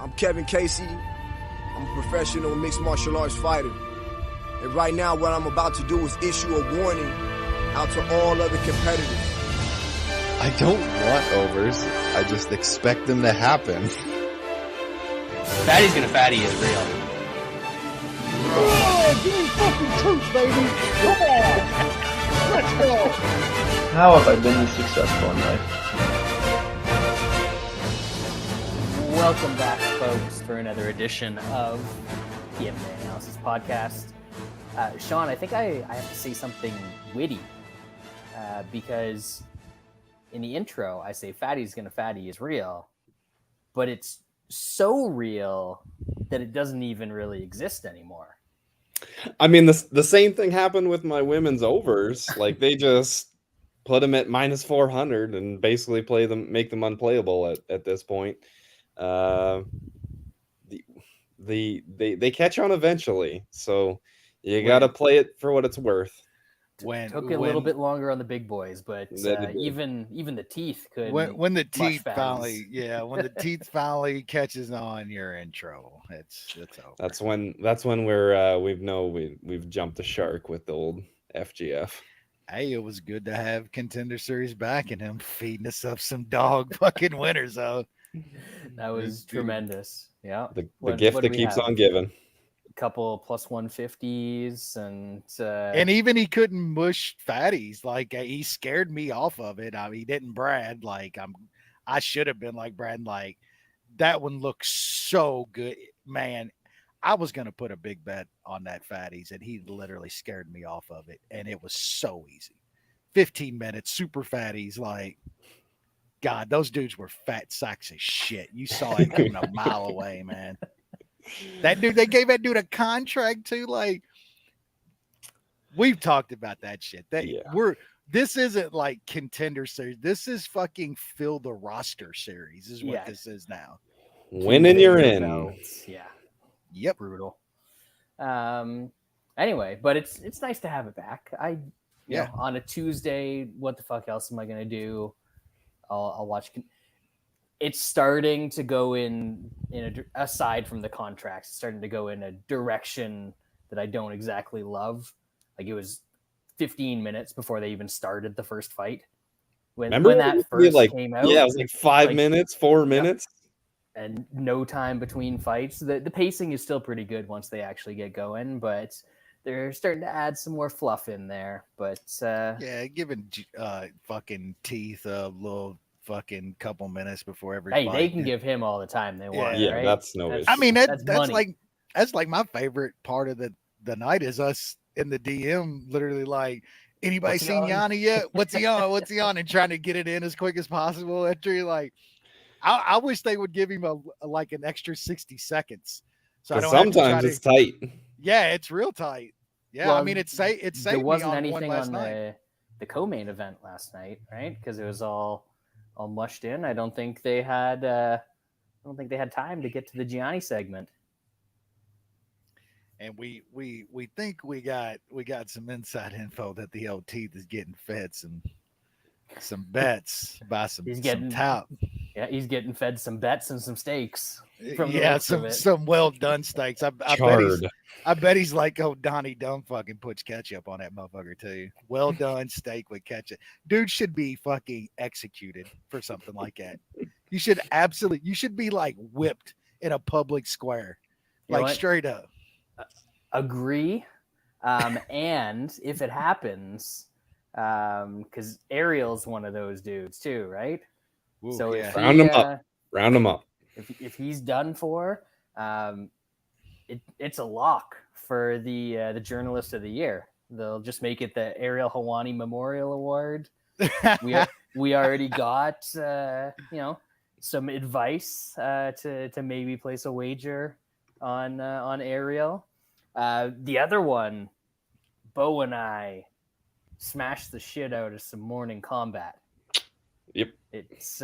I'm Kevin Casey. I'm a professional mixed martial arts fighter. And right now, what I'm about to do is issue a warning out to all other competitors. I don't want overs. I just expect them to happen. Fatty's gonna fatty is real. Oh, give me fucking truth, baby. Come on. Let's go. How have I been this successful in life? Welcome back, folks, for another edition of the MMA Analysis Podcast. Shaun, I think I have to say something witty because in the intro, I say Fatty's gonna fatty is real, but it's so real that it doesn't even really exist anymore. I mean, the same thing happened with my women's overs. Like, they just put them at minus 400 and basically make them unplayable at this point. They catch on eventually, so you got to play it for what it's worth. Took a little bit longer on the big boys, but even the teeth could. When the teeth finally, when the teeth finally catches on your intro, it's over. That's when we've jumped the shark with the old FGF. Hey, it was good to have Contender Series back and him feeding us up some dog fucking winners, though. That was tremendous. Yeah, the gift that keeps on giving. Couple plus 150s and even he couldn't mush fatties. Like, he scared me off of it. I mean, he didn't Brad like I should have been like Brad. Like, that one looks so good, man. I was gonna put a big bet on that fatties, and he literally scared me off of it, and it was so easy. 15 minutes, super fatties. Like, God, those dudes were fat sacks of shit. You saw it coming a mile away, man. That dude, they gave that dude a contract too. Like, we've talked about that shit. This isn't like Contender Series. This is fucking fill the roster series is what this is now. Winning, you're in. Yeah. Yep. Brutal. Anyway, but it's nice to have it back. You know, on a Tuesday, what the fuck else am I gonna do? I'll watch. It's starting to go aside from the contracts, it's starting to go in a direction that I don't exactly love. Like, it was 15 minutes before they even started the first fight. When that first came out, it was like 5 minutes, 4 minutes, and no time between fights. The pacing is still pretty good once they actually get going, but they're starting to add some more fluff in there. But giving fucking Teeth a little fucking couple minutes before every fight. They can give him all the time they want. Right? That's no issue. I mean, that's like my favorite part of the night is us in the DM literally like, anybody seen Viana yet? What's he on? What's he on? And trying to get it in as quick as possible. After you're like, I wish they would give him like an extra 60 seconds. So sometimes it's tight. Yeah, it's real tight. Yeah, well, I mean, it's there wasn't anything on the co-main event last night, right? Because it was all mushed in. I don't think they had time to get to the Gianni segment. And we think we got some inside info that the old Teeth is getting fed some bets by some top. Yeah, he's getting fed some bets and some steaks. Some well done steaks. I bet he's like, oh, Donnie, don't fucking put ketchup on that motherfucker too. Well done steak with ketchup. Dude should be fucking executed for something like that. You should be like whipped in a public square, like straight up. Agree. And if it happens, because Ariel's one of those dudes too, right? Ooh, so round him up. If he's done for, it's a lock for the Journalist of the Year. They'll just make it the Ariel Helwani Memorial Award. We already got some advice to maybe place a wager on Ariel. The other one, Bo and I smashed the shit out of some morning combat. Yep. It's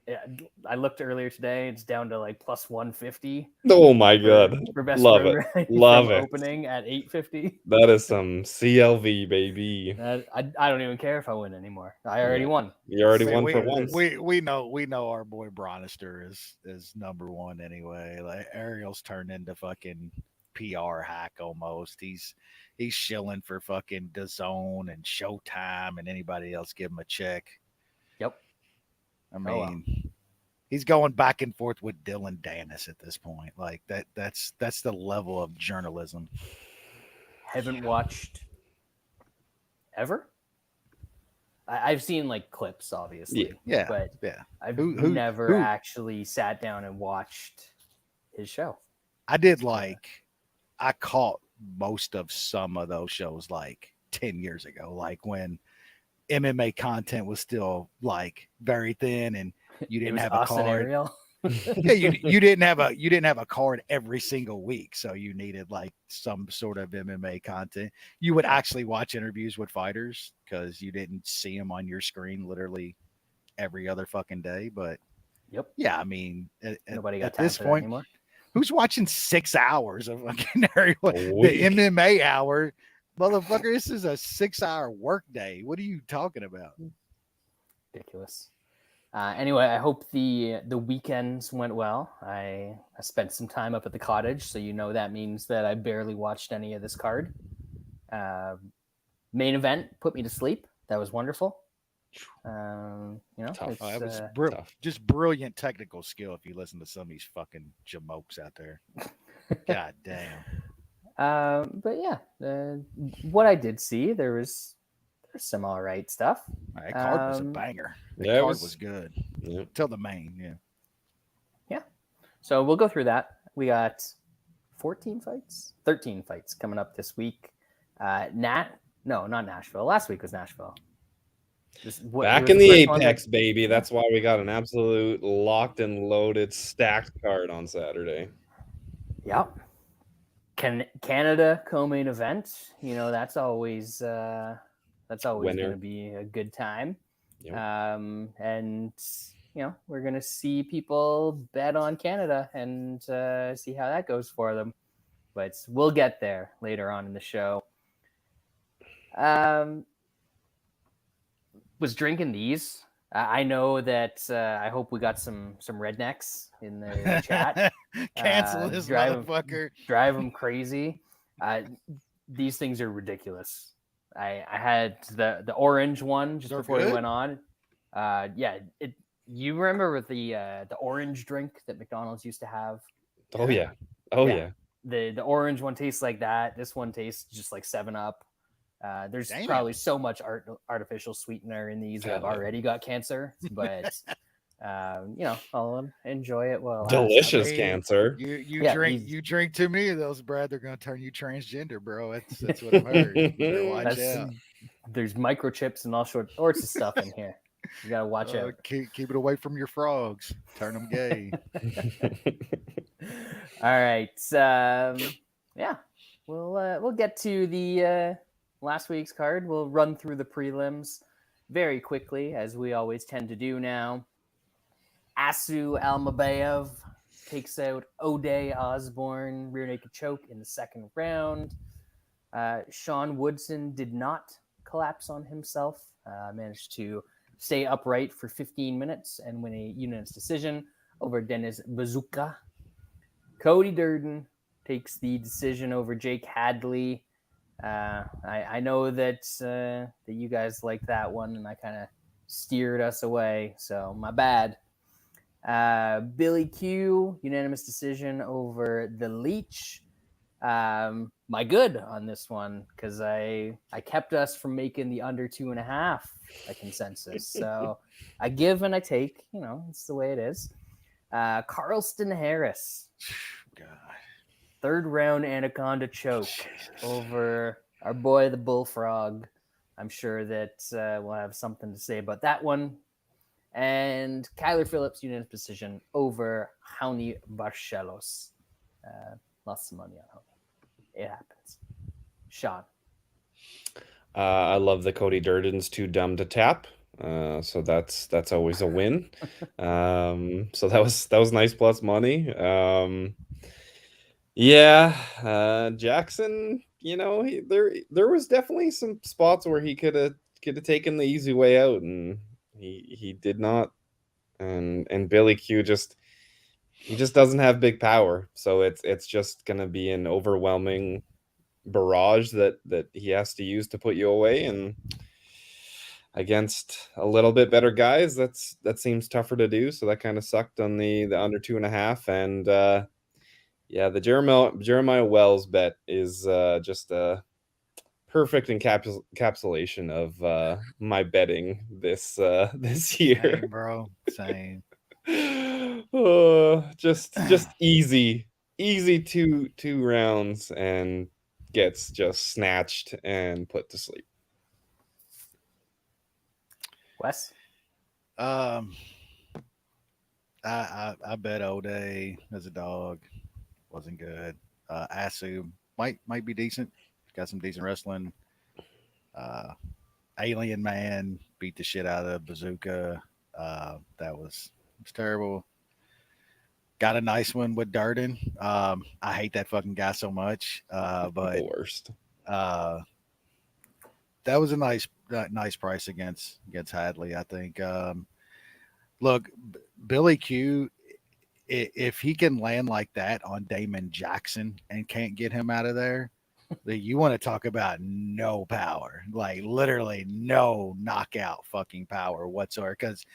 Yeah, I looked earlier today. It's down to like plus 150. Oh my god, for best love road it, ride love from it. Opening at 850. That is some CLV, baby. I don't even care if I win anymore. I already won. You already So won for once. We know our boy Bronister is number one anyway. Like Ariel's turned into fucking PR hack almost. He's shilling for fucking DAZN and Showtime and anybody else give him a check. Yep. I mean, he's going back and forth with Dylan Dennis at this point. Like that's the level of journalism. Haven't watched ever. I've seen like clips, obviously. Yeah. But yeah. I've never actually sat down and watched his show. I did I caught most of some of those shows like 10 years ago, like when MMA content was still like very thin and you didn't have a card. Yeah, you didn't have a card every single week, so you needed like some sort of MMA content. You would actually watch interviews with fighters because you didn't see them on your screen literally every other fucking day. But yeah, I mean, nobody got at time this for point that anymore. Who's watching 6 hours of fucking the MMA hour? Motherfucker, this is a 6-hour work day. What are you talking about? Ridiculous. Anyway, I hope the weekends went well. I spent some time up at the cottage, so that means that I barely watched any of this card. Main event put me to sleep. That was wonderful. Tough. It was just brilliant technical skill if you listen to some of these fucking jamokes out there. God damn. But yeah, what I did see, there's some all right stuff. That card was a banger. The card was good. Yeah. Till the main, yeah. So we'll go through that. We got 13 fights coming up this week. No, not Nashville. Last week was Nashville. Back in the Apex, baby. That's why we got an absolute locked and loaded stacked card on Saturday. Yep. Canada co-main event. That's always going to be a good time. Yep. And we're going to see people bet on Canada and see how that goes for them. But we'll get there later on in the show. Was drinking these. I know that I hope we got some rednecks in the chat. Cancel this motherfucker. Drive them crazy. These things are ridiculous. I had the orange one just before we went on. You remember with the orange drink that McDonald's used to have? Oh yeah. The orange one tastes like that. This one tastes just like 7-Up. There's probably so much artificial sweetener in these that I've already got cancer, but I'll enjoy it. Well, delicious cancer. You drink too many of those, Brad. They're going to turn you transgender, bro. That's what I've heard. Watch out. There's microchips and all sorts of stuff in here. You gotta watch out. Keep it away from your frogs. Turn them gay. All right. We'll get to the last week's card. We'll run through the prelims very quickly, as we always tend to do now. Asu Almabayev takes out O'Day Osborne, rear naked choke in the second round. Shaun Woodson did not collapse on himself, managed to stay upright for 15 minutes and win a unanimous decision over Denis Bazooka. Cody Durden takes the decision over Jake Hadley. I know that you guys liked that one, and I kind of steered us away, so my bad. Billy Q, unanimous decision over the Leech. My good on this one, because I kept us from making the under 2.5 a consensus. So I give and I take, it's the way it is. Carlston Harris. God. Third round anaconda choke over our boy, the Bullfrog. I'm sure that we'll have something to say about that one. And Kyler Phillips, unanimous decision over Raoni Barcelos. Lost some money on Raoni. It happens. Shaun. I love the Cody Durden's too dumb to tap. So that's always a win. So that was nice plus money. Jackson, there was definitely some spots where he could have taken the easy way out, and he did not. And Billy Q he just doesn't have big power, so it's just gonna be an overwhelming barrage that he has to use to put you away. And against a little bit better guys, that seems tougher to do. So that kind of sucked on the under 2.5. And the Jeremiah Wells bet is just a perfect encapsulation of my betting this year. Same, bro. Same. Just easy two rounds, and gets just snatched and put to sleep. Wes? I bet Buday as a dog. Wasn't good. Asu might be decent. Got some decent wrestling. Alien Man beat the shit out of Bazooka. That was terrible. Got a nice one with Durden. I hate that fucking guy so much. But the worst. That was a nice price against Hadley, I think. Look, Billy Q, if he can land like that on Damon Jackson and can't get him out of there, you want to talk about no power, like literally no knockout fucking power whatsoever. Because,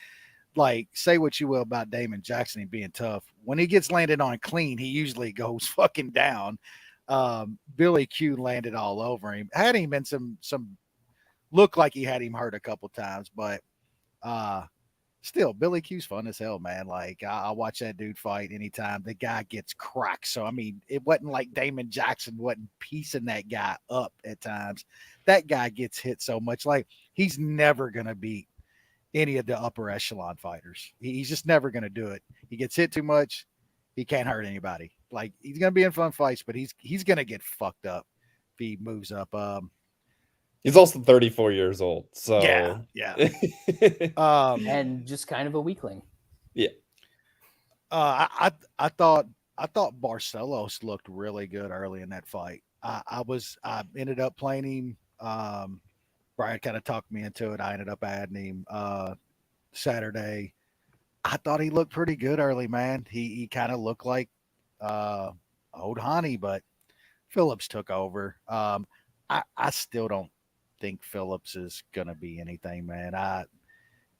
like, say what you will about Damon Jackson being tough, when he gets landed on clean, he usually goes fucking down. Billy Q landed all over him, had him in some looked like he had him hurt a couple times, but still, Billy Q's fun as hell, man. Like, I'll watch that dude fight anytime. The guy gets cracked. So, I mean, it wasn't like Damon Jackson wasn't piecing that guy up at times. That guy gets hit so much. Like, he's never going to beat any of the upper echelon fighters. He's just never going to do it. He gets hit too much. He can't hurt anybody. Like, he's going to be in fun fights, but he's going to get fucked up if he moves up. He's also 34 years old, so yeah. And just kind of a weakling. Yeah. I thought Barcelos looked really good early in that fight. I ended up playing him. Brian kind of talked me into it. I ended up adding him Saturday. I thought he looked pretty good early, man. He kind of looked like old Hani, but Phillips took over. I still don't think Phillips is gonna be anything, man.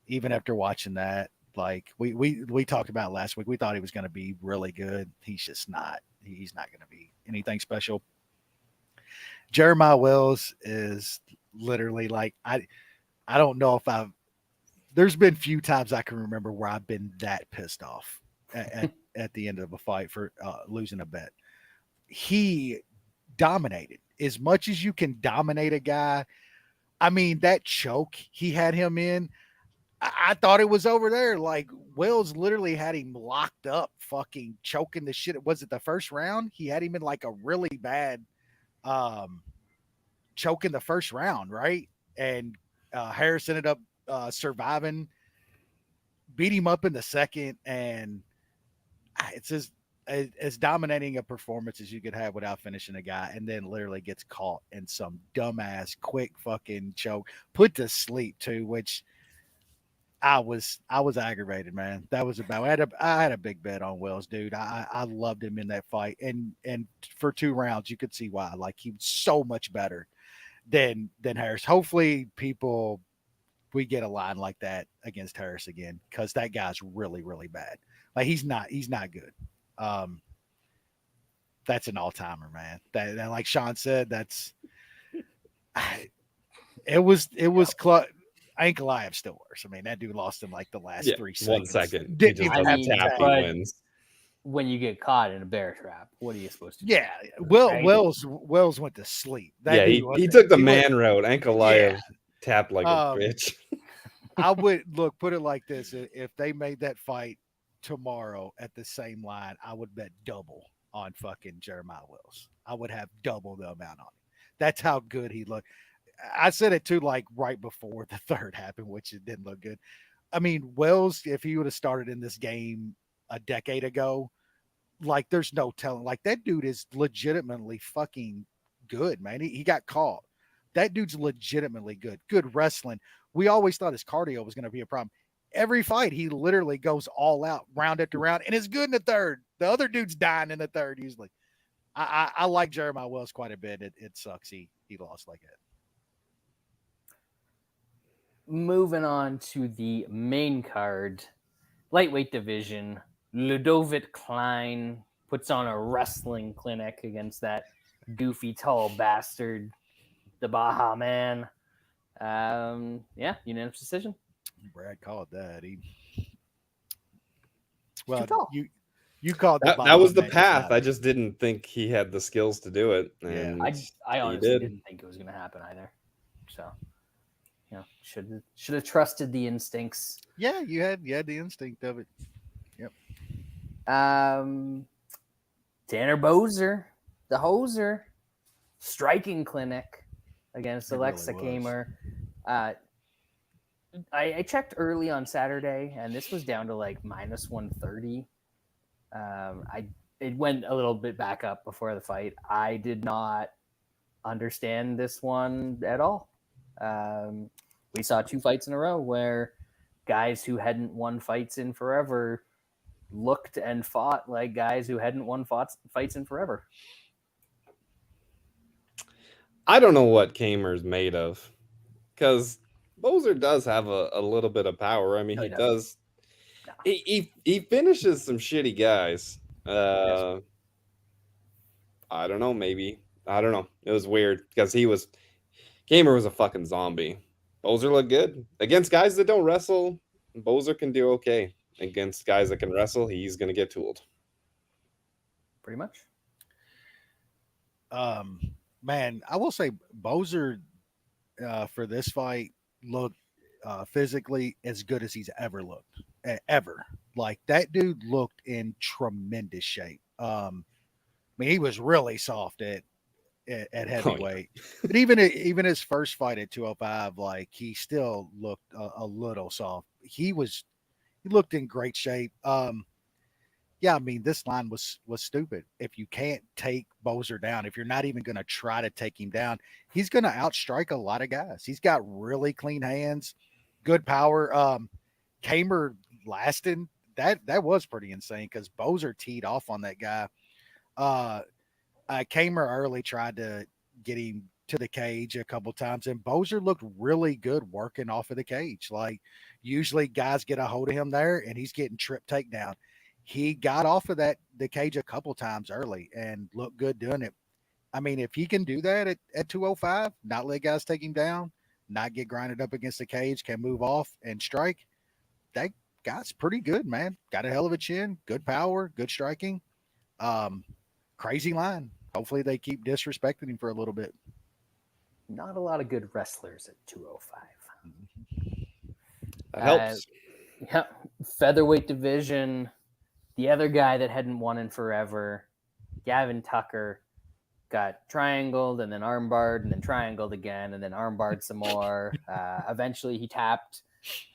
Even after watching that, like we talked about last week, we thought he was gonna be really good. He's just not. He's not gonna be anything special. Jeremiah Wells is literally like I don't know if there's been few times I can remember where I've been that pissed off at the end of a fight for losing a bet. He dominated as much as you can dominate a guy. I mean, that choke he had him in, I thought it was over there. Like, Wells literally had him locked up, fucking choking the shit. Was it the first round? He had him in like a really bad choke in the first round, right? And Harris ended up surviving, beat him up in the second, and it's as dominating a performance as you could have without finishing a guy, and then literally gets caught in some dumbass quick fucking choke, put to sleep too, which I was aggravated, man. That was about. I had a big bet on Wells, dude. I loved him in that fight, and for 2 rounds, you could see why. Like, he was so much better than Harris. Hopefully, we get a line like that against Harris again, because that guy's really, really bad. Like, he's not good. That's an all-timer, man. That like Shaun said, it was Ankalaev still worse. I mean, that dude lost in like the last 3 seconds. 1 second. Didn't even have to tap, he wins. When you get caught in a bear trap, what are you supposed to do? Yeah, Wells went to sleep. He took the man route. Ankalaev tapped like a bitch. I would put it like this: if they made that fight tomorrow at the same line, I would bet double on fucking Jeremiah Wells. I would have double the amount on him. That's how good he looked. I said it too, like right before the third happened, which it didn't look good. I mean, Wells, if he would have started in this game a decade ago, like there's no telling. Like that dude is legitimately fucking good, man. He got caught. That dude's legitimately good. Good wrestling. We always thought his cardio was going to be a problem. Every fight, he literally goes all out, round after round, and is good in the third. The other dude's dying in the third usually. I like Jeremiah Wells quite a bit. It sucks he lost like that. Moving on to the main card, lightweight division. Ludovic Klein puts on a wrestling clinic against that goofy tall bastard, the Baja Man. Unanimous decision. Brad called that. You called that was the path. I just didn't think he had the skills to do it. And I honestly didn't think it was going to happen either. So, should have trusted the instincts. Yeah, you had the instinct of it. Yep. Tanner Boser, the hoser, striking clinic against Alexa Kamer. I checked early on Saturday, and this was down to like minus 130. It went a little bit back up before the fight. I did not understand this one at all. We saw 2 fights in a row where guys who hadn't won fights in forever looked and fought like guys who hadn't won fights in forever. I don't know what Kamer's made of, because Boser does have a little bit of power. I mean, he does. No. He finishes some shitty guys. I don't know. Maybe. I don't know. It was weird because Kamer was a fucking zombie. Boser looked good against guys that don't wrestle. Boser can do okay. Against guys that can wrestle, he's going to get tooled. Pretty much. Man, I will say Boser for this fight looked physically as good as he's ever looked. Ever. Like that dude looked in tremendous shape. I mean, he was really soft at heavyweight. But even his first fight at 205, like he still looked a little soft. He looked in great shape. Yeah, I mean, this line was stupid. If you can't take Boser down, if you're not even going to try to take him down, he's going to outstrike a lot of guys. He's got really clean hands, good power. Kamer lasting, that was pretty insane because Boser teed off on that guy. Kamer early tried to get him to the cage a couple times, and Boser looked really good working off of the cage. Like usually guys get a hold of him there, and he's getting trip takedown. He got off of the cage a couple times early and looked good doing it. I mean, if he can do that at 205, not let guys take him down, not get grinded up against the cage, can move off and strike, that guy's pretty good, man. Got a hell of a chin, good power, good striking. Crazy line. Hopefully they keep disrespecting him for a little bit. Not a lot of good wrestlers at 205. That helps. Yeah, featherweight division. The other guy that hadn't won in forever, Gavin Tucker, got triangled and then armbarred and then triangled again and then armbarred some more. Eventually he tapped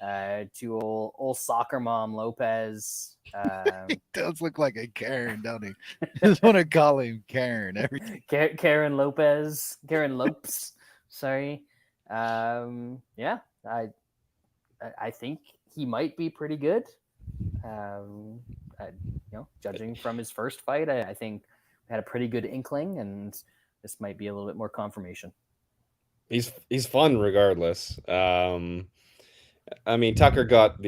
to old soccer mom Lopez. He does look like a Karen, don't he? I just want to call him Karen. Everything. Karen Lopes. Sorry. Yeah, I think he might be pretty good. Judging from his first fight, I think we had a pretty good inkling, and this might be a little bit more confirmation. He's fun regardless. I mean, Tucker got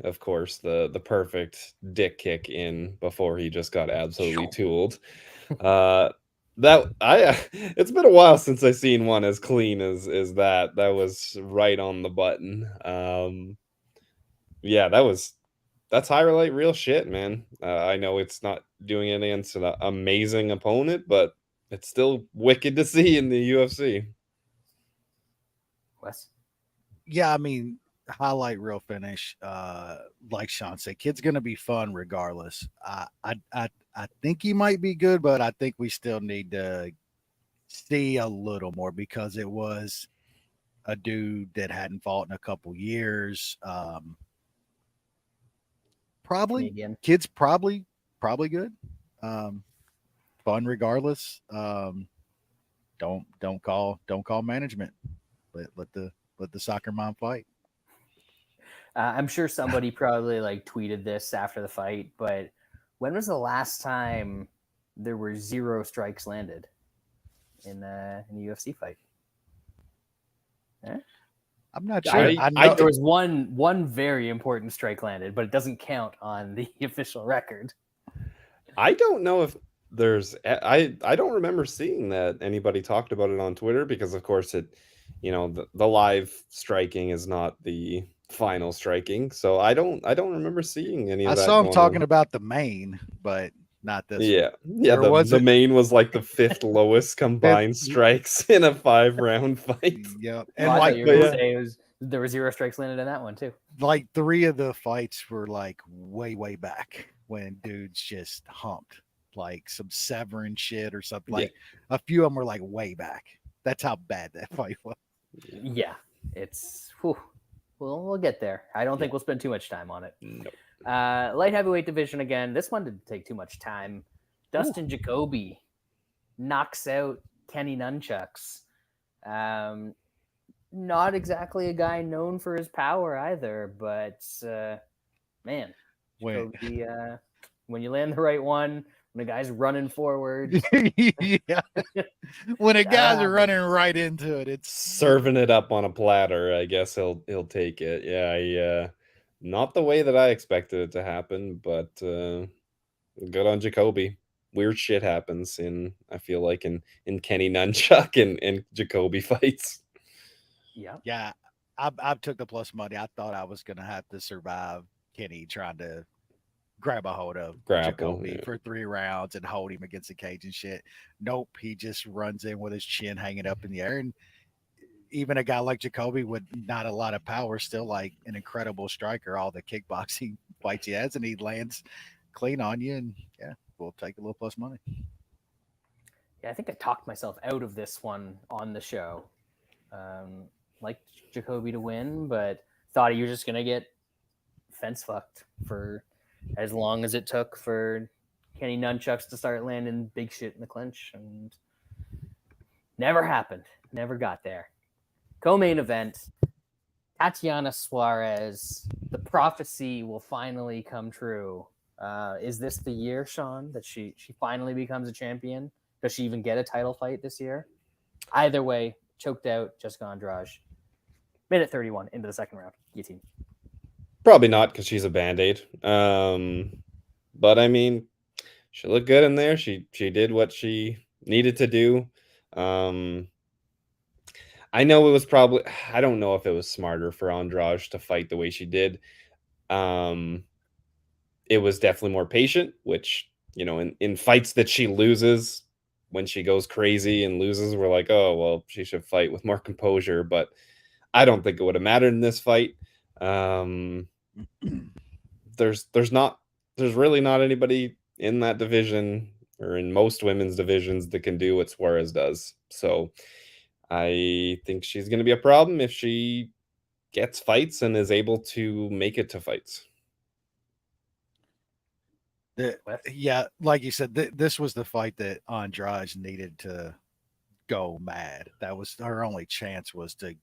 of course, the perfect dick kick in before he just got absolutely tooled. It's been a while since I've seen one as clean as that. That was right on the button. Yeah, that's highlight real shit, man. I know it's not doing it against an amazing opponent, but it's still wicked to see in the UFC. Wes? Yeah, I mean, highlight real finish. Like Shaun said, kid's gonna be fun regardless. I think he might be good, but I think we still need to see a little more because it was a dude that hadn't fought in a couple years. Probably Canadian. kid's probably good. Fun regardless. Don't call management. Let the soccer mom fight. I'm sure somebody probably like tweeted this after the fight, but when was the last time there were 0 strikes landed in a UFC fight? I'm not sure. I know there was one very important strike landed, but it doesn't count on the official record. I don't know if there's I don't remember seeing that anybody talked about it on Twitter, because of course it, the live striking is not the final striking, so I don't remember seeing any of that. I saw him talking about the main, but not this one. The main was like the 5th lowest combined strikes in a 5-round fight. Yep. And I thought you were gonna say there were 0 strikes landed in that one too. Like 3 of the fights were like way back when dudes just humped, like some Severin shit or something. Like a few of them were like way back. That's how bad that fight was. Yeah, it's we'll get there. I don't think we'll spend too much time on it. Nope. Light heavyweight division again. This one didn't take too much time. Dustin Jacoby knocks out Kenny Nunchucks. Not exactly a guy known for his power either, but man, Jacoby, when you land the right one, when a guy's running forward, when a guy's running right into it, it's serving it up on a platter. I guess he'll take it. Yeah, not the way that I expected it to happen, but good on Jacoby. Weird shit happens I feel like in Kenny Nunchuck and Jacoby fights. Yeah. I took the plus money. I thought I was gonna have to survive Kenny trying to grab a hold of Jacoby for 3 rounds and hold him against the cage and shit. Nope, he just runs in with his chin hanging up in the air. And even a guy like Jacoby with not a lot of power, still like an incredible striker, all the kickboxing fights he has, and he lands clean on you. And we'll take a little plus money. Yeah, I think I talked myself out of this one on the show. Liked Jacoby to win, but thought he was just gonna get fence fucked for as long as it took for Kenny Nunchucks to start landing big shit in the clinch, and never happened. Never got there. Co-main event, Tatiana Suarez. The prophecy will finally come true. Is this the year, Shaun, that she finally becomes a champion? Does she even get a title fight this year? Either way, choked out Jessica Andrade. Minute 31 into the second round. Guillotine. Probably not, because she's a Band-Aid. But I mean, she looked good in there. She did what she needed to do. I know it was probably, I don't know if it was smarter for Andrade to fight the way she did. It was definitely more patient, which, in fights that she loses, when she goes crazy and loses, we're like, oh, well, she should fight with more composure. But I don't think it would have mattered in this fight. There's really not anybody in that division or in most women's divisions that can do what Suarez does. So I think she's going to be a problem if she gets fights and is able to make it to fights. Like you said, this was the fight that Andrade needed to go mad. That was her only chance, was to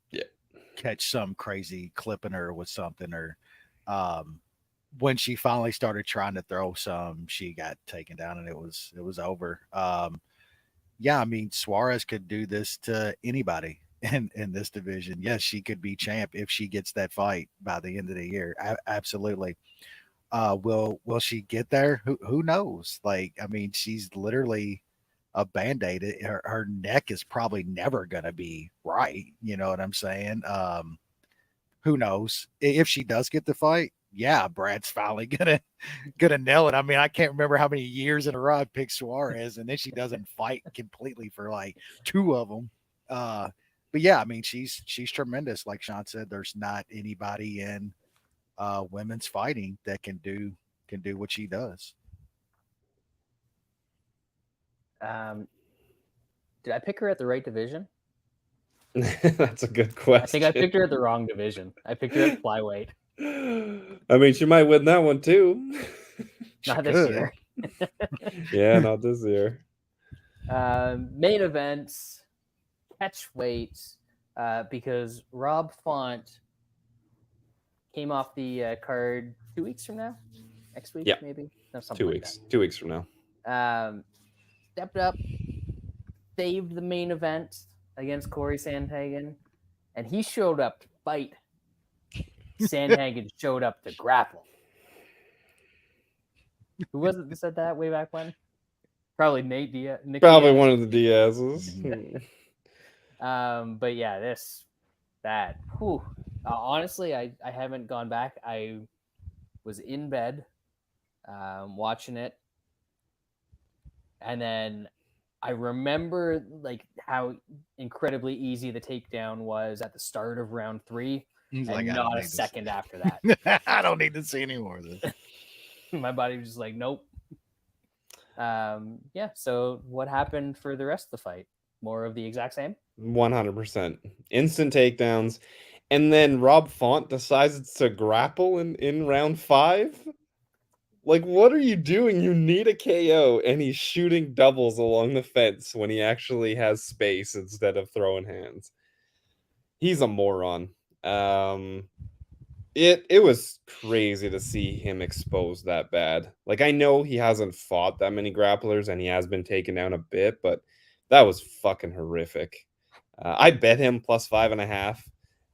catch some crazy clipping her with something, or when she finally started trying to throw some, she got taken down and it was over. I mean, Suarez could do this to anybody in this division. Yes, she could be champ if she gets that fight by the end of the year. Absolutely. Will she get there? Who knows? Like, I mean, she's literally a Band-Aid. Her neck is probably never gonna be right. You know what I'm saying? Who knows? If she does get the fight, Brad's finally gonna nail it. I mean, I can't remember how many years in a row I picked Suarez, and then she doesn't fight completely for like 2 of them. But I mean, she's tremendous. Like Shaun said, there's not anybody in women's fighting that can do what she does. Did I pick her at the right division? That's a good question. I think I picked her at the wrong division. I picked her at flyweight. I mean, she might win that one too. Not this year. Yeah, not this year. Main events, catch weight, because Rob Font came off the card 2 weeks from now. Next week, maybe? No, 2 weeks. Like 2 weeks from now. Stepped up, saved the main event against Corey Sandhagen, and he showed up to fight. Sandhagen showed up to grapple. Who was it that said that way back when? Probably Nate Diaz. Probably one of the Diaz's. But yeah, that. Whew. Honestly, I haven't gone back. I was in bed watching it. And then I remember like how incredibly easy the takedown was at the start of round 3. He's and like, not a second after that. I don't need to see any more of this. My body was just like, nope. So what happened for the rest of the fight? More of the exact same? 100%. Instant takedowns. And then Rob Font decides to grapple in round 5? Like, what are you doing? You need a KO, and he's shooting doubles along the fence when he actually has space instead of throwing hands. He's a moron. It was crazy to see him exposed that bad. Like, I know he hasn't fought that many grapplers, and he has been taken down a bit, but that was fucking horrific. I bet him plus 5.5.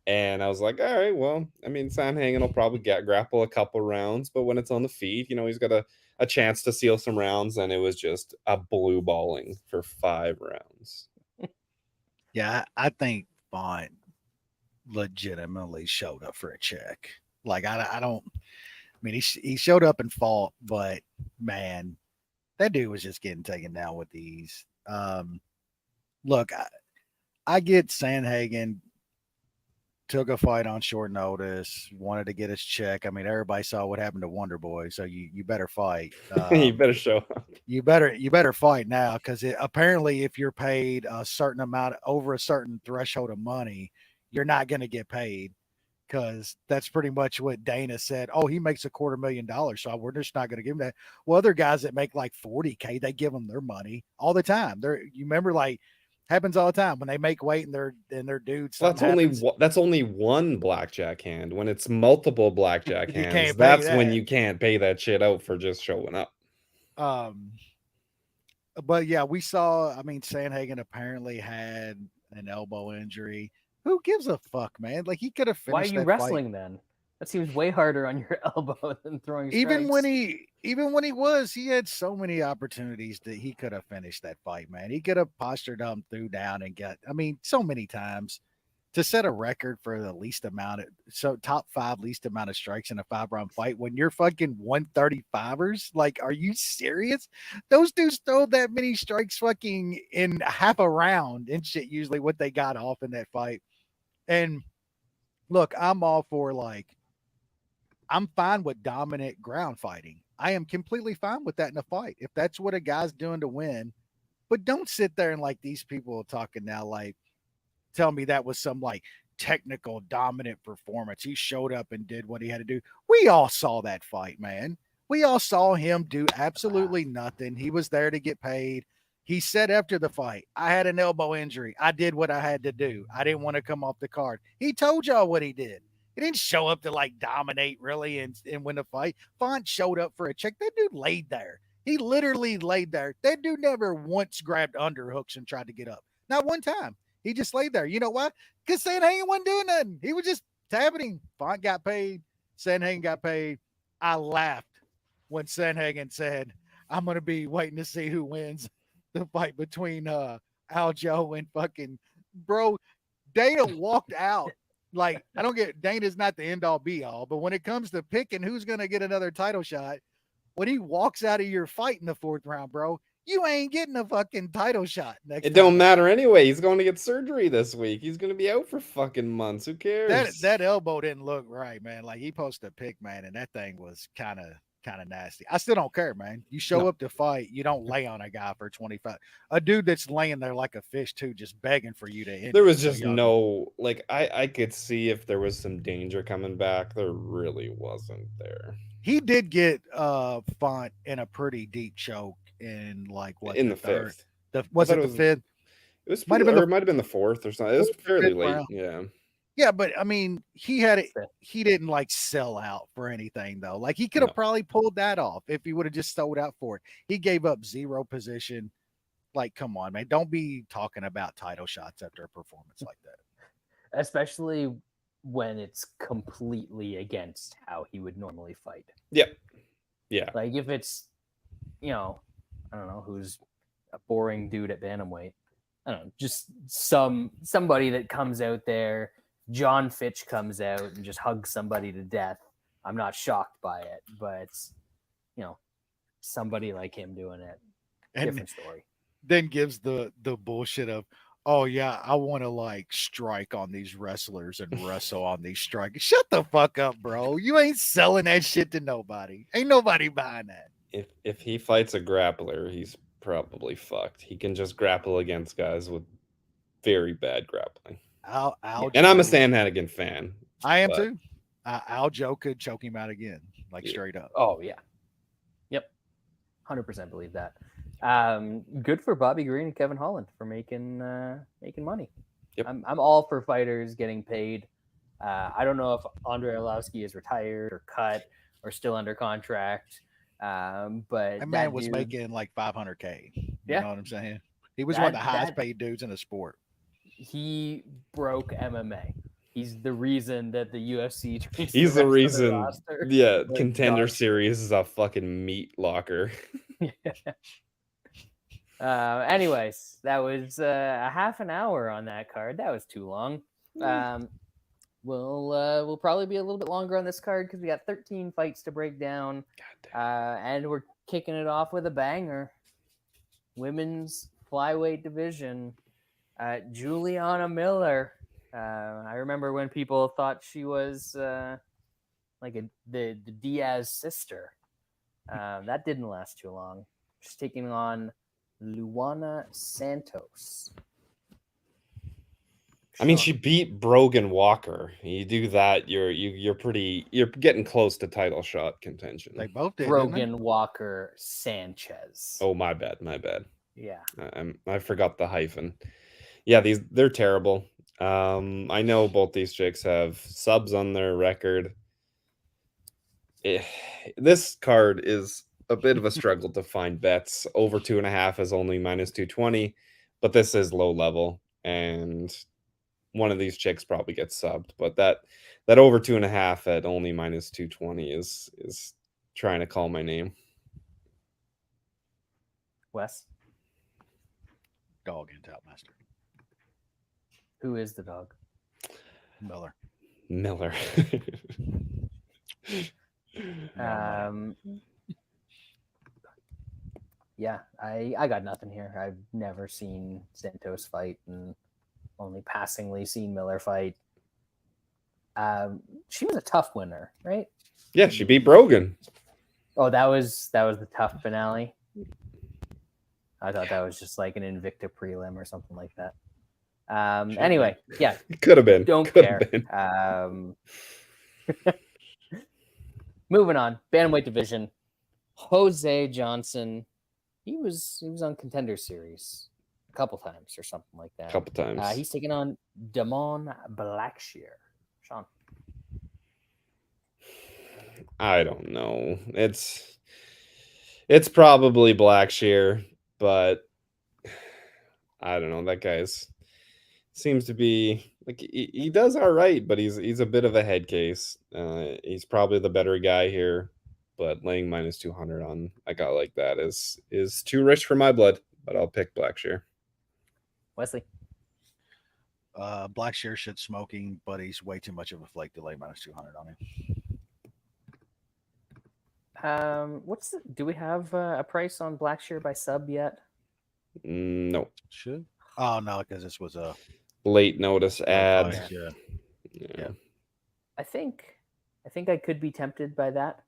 And I was like, all right, well, I mean, Sandhagen will probably grapple a couple rounds, but when it's on the feet, he's got a chance to seal some rounds, and it was just a blue balling for 5 rounds. Yeah, I think Font legitimately showed up for a check. Like, I mean, he showed up and fought, but man, that dude was just getting taken down with these. Look, I get Sandhagen took a fight on short notice, wanted to get his check. I mean, everybody saw what happened to Wonder Boy, so you better fight. You better show up. You better fight now, because apparently if you're paid a certain amount over a certain threshold of money, you're not going to get paid, because that's pretty much what Dana said. Oh, he makes $250,000, so we're just not going to give him that. Well, other guys that make like $40K, they give them their money all the time. You remember, like, happens all the time when they make weight and they're dudes. Well, that's only one blackjack hand. When it's multiple blackjack hands, that's when you can't pay that shit out for just showing up. But yeah, we saw. I mean, Sandhagen apparently had an elbow injury. Who gives a fuck, man? Like, he could have finished. Why are you wrestling then? That seems way harder on your elbow than throwing strikes. Even when he had so many opportunities that he could have finished that fight, man. He could have postured up, threw down, and so many times to set a record for the least amount top 5 least amount of strikes in a 5-round fight when you're fucking 135ers. Like, are you serious? Those dudes throw that many strikes fucking in half a round and shit, usually what they got off in that fight. And look, I'm all for, like, I'm fine with dominant ground fighting. I am completely fine with that in a fight, if that's what a guy's doing to win. But don't sit there and, like, these people are talking now, like, tell me that was some, like, technical dominant performance. He showed up and did what he had to do. We all saw that fight, man. We all saw him do absolutely nothing. He was there to get paid. He said after the fight, I had an elbow injury. I did what I had to do. I didn't want to come off the card. He told y'all what he did. He didn't show up to, like, dominate really and win the fight. Font showed up for a check. That dude laid there. He literally laid there. That dude never once grabbed underhooks and tried to get up. Not one time. He just laid there. You know why? Because Sandhagen wasn't doing nothing. He was just tapping him. Font got paid. Sandhagen got paid. I laughed when Sandhagen said, I'm going to be waiting to see who wins the fight between Aljo and fucking bro. Dana walked out. Like, I don't get, Dana's not the end all be all, but when it comes to picking who's going to get another title shot, when he walks out of your fight in the 4th round, bro, you ain't getting a fucking title shot next time. It don't matter anyway. He's going to get surgery this week. He's going to be out for fucking months. Who cares? That elbow didn't look right, man. Like, he posted a pic, man, and that thing was kind kind of nasty. I still don't care, man. You show up to fight, you don't lay on a guy for 25. A dude that's laying there like a fish too, just begging for you to end. There was just no, like, I could see if there was some danger coming back. There really wasn't there. He did get Font in a pretty deep choke in like what in the fifth. Was it the fifth? It was might have been the fourth or something. It was fairly late. Round. Yeah. Yeah, but I mean, he didn't like sell out for anything though. Like he could have probably pulled that off if he would have just sold out for it. He gave up 0 position. Like, come on, man. Don't be talking about title shots after a performance like that. Especially when it's completely against how he would normally fight. Yeah. Yeah. Like if it's, I don't know, who's a boring dude at bantamweight. I don't know, just somebody that comes out there. John Fitch comes out and just hugs somebody to death. I'm not shocked by it, but somebody like him doing it, different story. Then gives the bullshit of, oh yeah, I want to like strike on these wrestlers and wrestle on these strikers. Shut the fuck up, bro. You ain't selling that shit to nobody. Ain't nobody buying that. If he fights a grappler, he's probably fucked. He can just grapple against guys with very bad grappling. And I'm a Sandhagen fan. I am too. Aljo could choke him out again, like straight up. Oh yeah, yep, 100% believe that. Good for Bobby Green and Kevin Holland for making money. Yep. I'm all for fighters getting paid. I don't know if Andre Arlovski is retired or cut or still under contract. But that man was making like $500K. You know what I'm saying? He was one of the highest paid dudes in the sport. He broke MMA. He's the reason that the UFC. He's the reason. Yeah, Contender Series is a fucking meat locker. Anyways, that was a half an hour on that card. That was too long. We'll probably be a little bit longer on this card because we got 13 fights to break down. And we're kicking it off with a banger. Women's flyweight division. Juliana Miller. I remember when people thought she was like the Diaz sister. That didn't last too long. She's taking on Luana Santos. I mean, she beat Brogan Walker. You do that, you're getting close to title shot contention. They both did. Brogan Walker Sanchez. Oh, my bad. Yeah. I forgot the hyphen. Yeah, they're terrible. I know both these chicks have subs on their record. This card is a bit of a struggle to find bets. Over 2.5 is only -220, but this is low level, and one of these chicks probably gets subbed. But that over 2.5 at only -220 is trying to call my name. Wes? Dog and Outmaster. Who is the dog? Miller. Yeah, I got nothing here. I've never seen Santos fight and only passingly seen Miller fight. She was a tough winner, right? Yeah, she beat Brogan. Oh, that was the tough finale. I thought that was just like an Invicta prelim or something like that. Anyway, yeah. Could have been. Don't care. Moving on. Bantamweight division. Jose Johnson. He was on Contender Series a couple times or something like that. He's taking on Damon Blackshear. Shaun. I don't know. It's probably Blackshear, but I don't know. That guy's seems to be like he does all right, but he's a bit of a head case. He's probably the better guy here, but laying -200 on a guy like that is too rich for my blood. But I'll pick Blackshear. Wesley. Blackshear should smoking, but he's way too much of a flake to lay -200 on him. Do we have a price on Blackshear by sub yet? No. Should. Oh no, because this was a late notice ad. Yeah. I think I could be tempted by that.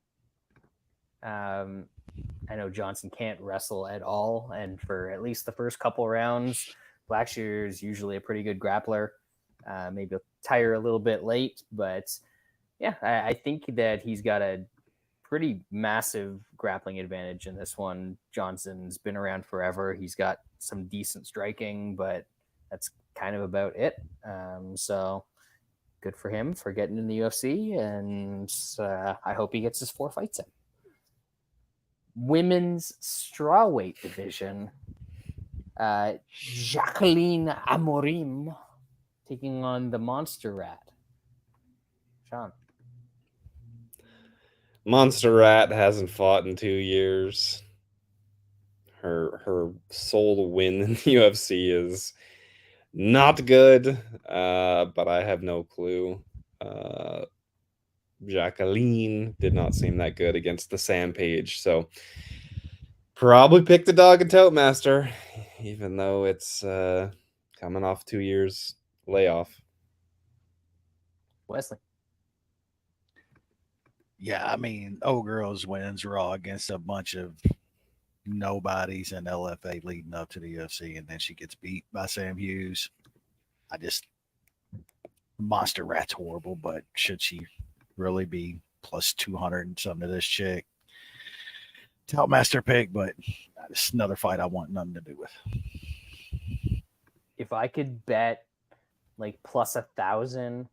I know Johnson can't wrestle at all, and for at least the first couple rounds, Blackshear is usually a pretty good grappler. Maybe tire a little bit late, but yeah, I think that he's got a pretty massive grappling advantage in this one. Johnson's been around forever. He's got some decent striking, but that's kind of about it. So good for him for getting in the UFC, and I hope he gets his 4 fights in. Women's strawweight division. Jacqueline Amorim taking on the Monster Rat. Shaun. Monster Rat hasn't fought in 2 years. Her sole win in the UFC is not good, but I have no clue. Jacqueline did not seem that good against the Sandpage, so probably pick the dog and tote master, even though it's coming off 2 years layoff. Wesley. Yeah, I mean, old girls wins Raw against a bunch of nobodies in LFA leading up to the UFC, and then she gets beat by Sam Hughes. Monster Rat's horrible, but should she really be plus 200 and something to this chick? Master pick, but it's another fight I want nothing to do with. If I could bet like plus 1,000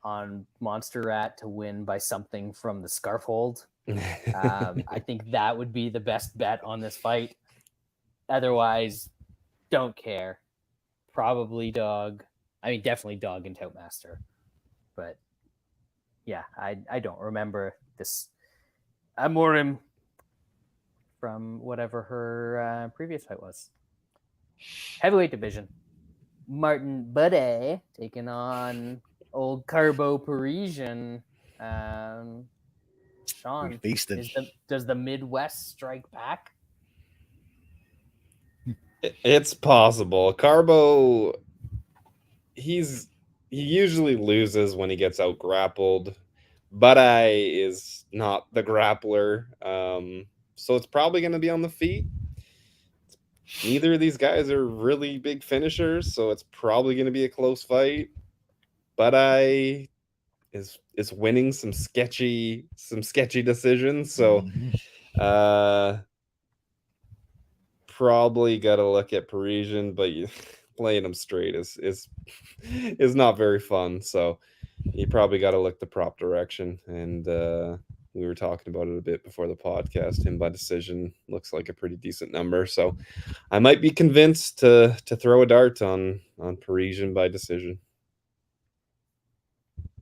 on Monster Rat to win by something from the scarf hold, I think that would be the best bet on this fight. Otherwise, don't care. Probably dog. I mean, definitely dog and tote master. But yeah, I don't remember this Amorim from whatever her previous fight was. Heavyweight division. Martin Buday taking on old Carbo Parisian. Shaun, does the Midwest strike back? It's possible. Carbo, he usually loses when he gets out grappled. Buday is not the grappler, so it's probably going to be on the feet. Neither of these guys are really big finishers, so it's probably going to be a close fight. Buday is winning some sketchy decisions, so probably got to look at Parisian, but playing him straight is not very fun. So you probably got to look the prop direction, and we were talking about it a bit before the podcast. Him by decision looks like a pretty decent number, so I might be convinced to throw a dart on Parisian by decision.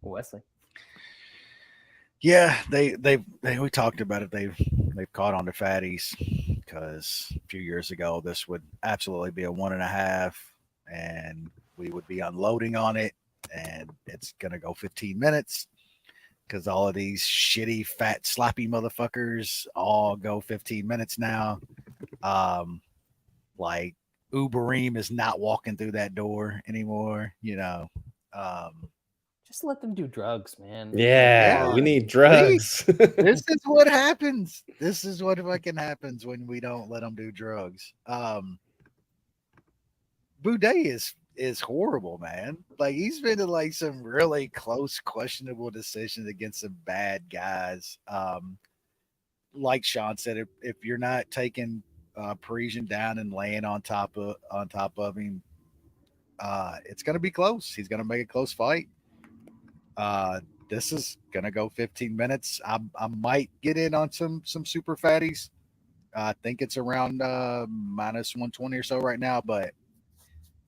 Wesley. Yeah, they we talked about it. They've caught on to fatties, because a few years ago this would absolutely be a 1.5, and we would be unloading on it, and it's gonna go 15 minutes because all of these shitty fat sloppy motherfuckers all go 15 minutes now. Like Uberim is not walking through that door anymore, Just let them do drugs, man. Yeah, we need drugs. This is what happens. This is what fucking happens when we don't let them do drugs. Buday is horrible, man. Like, he's been in like some really close, questionable decisions against some bad guys. Like Shaun said, if you're not taking Parisian down and laying on top of him, it's gonna be close. He's gonna make a close fight. This is gonna go 15 minutes. I might get in on some super fatties. I think it's around minus 120 or so right now, but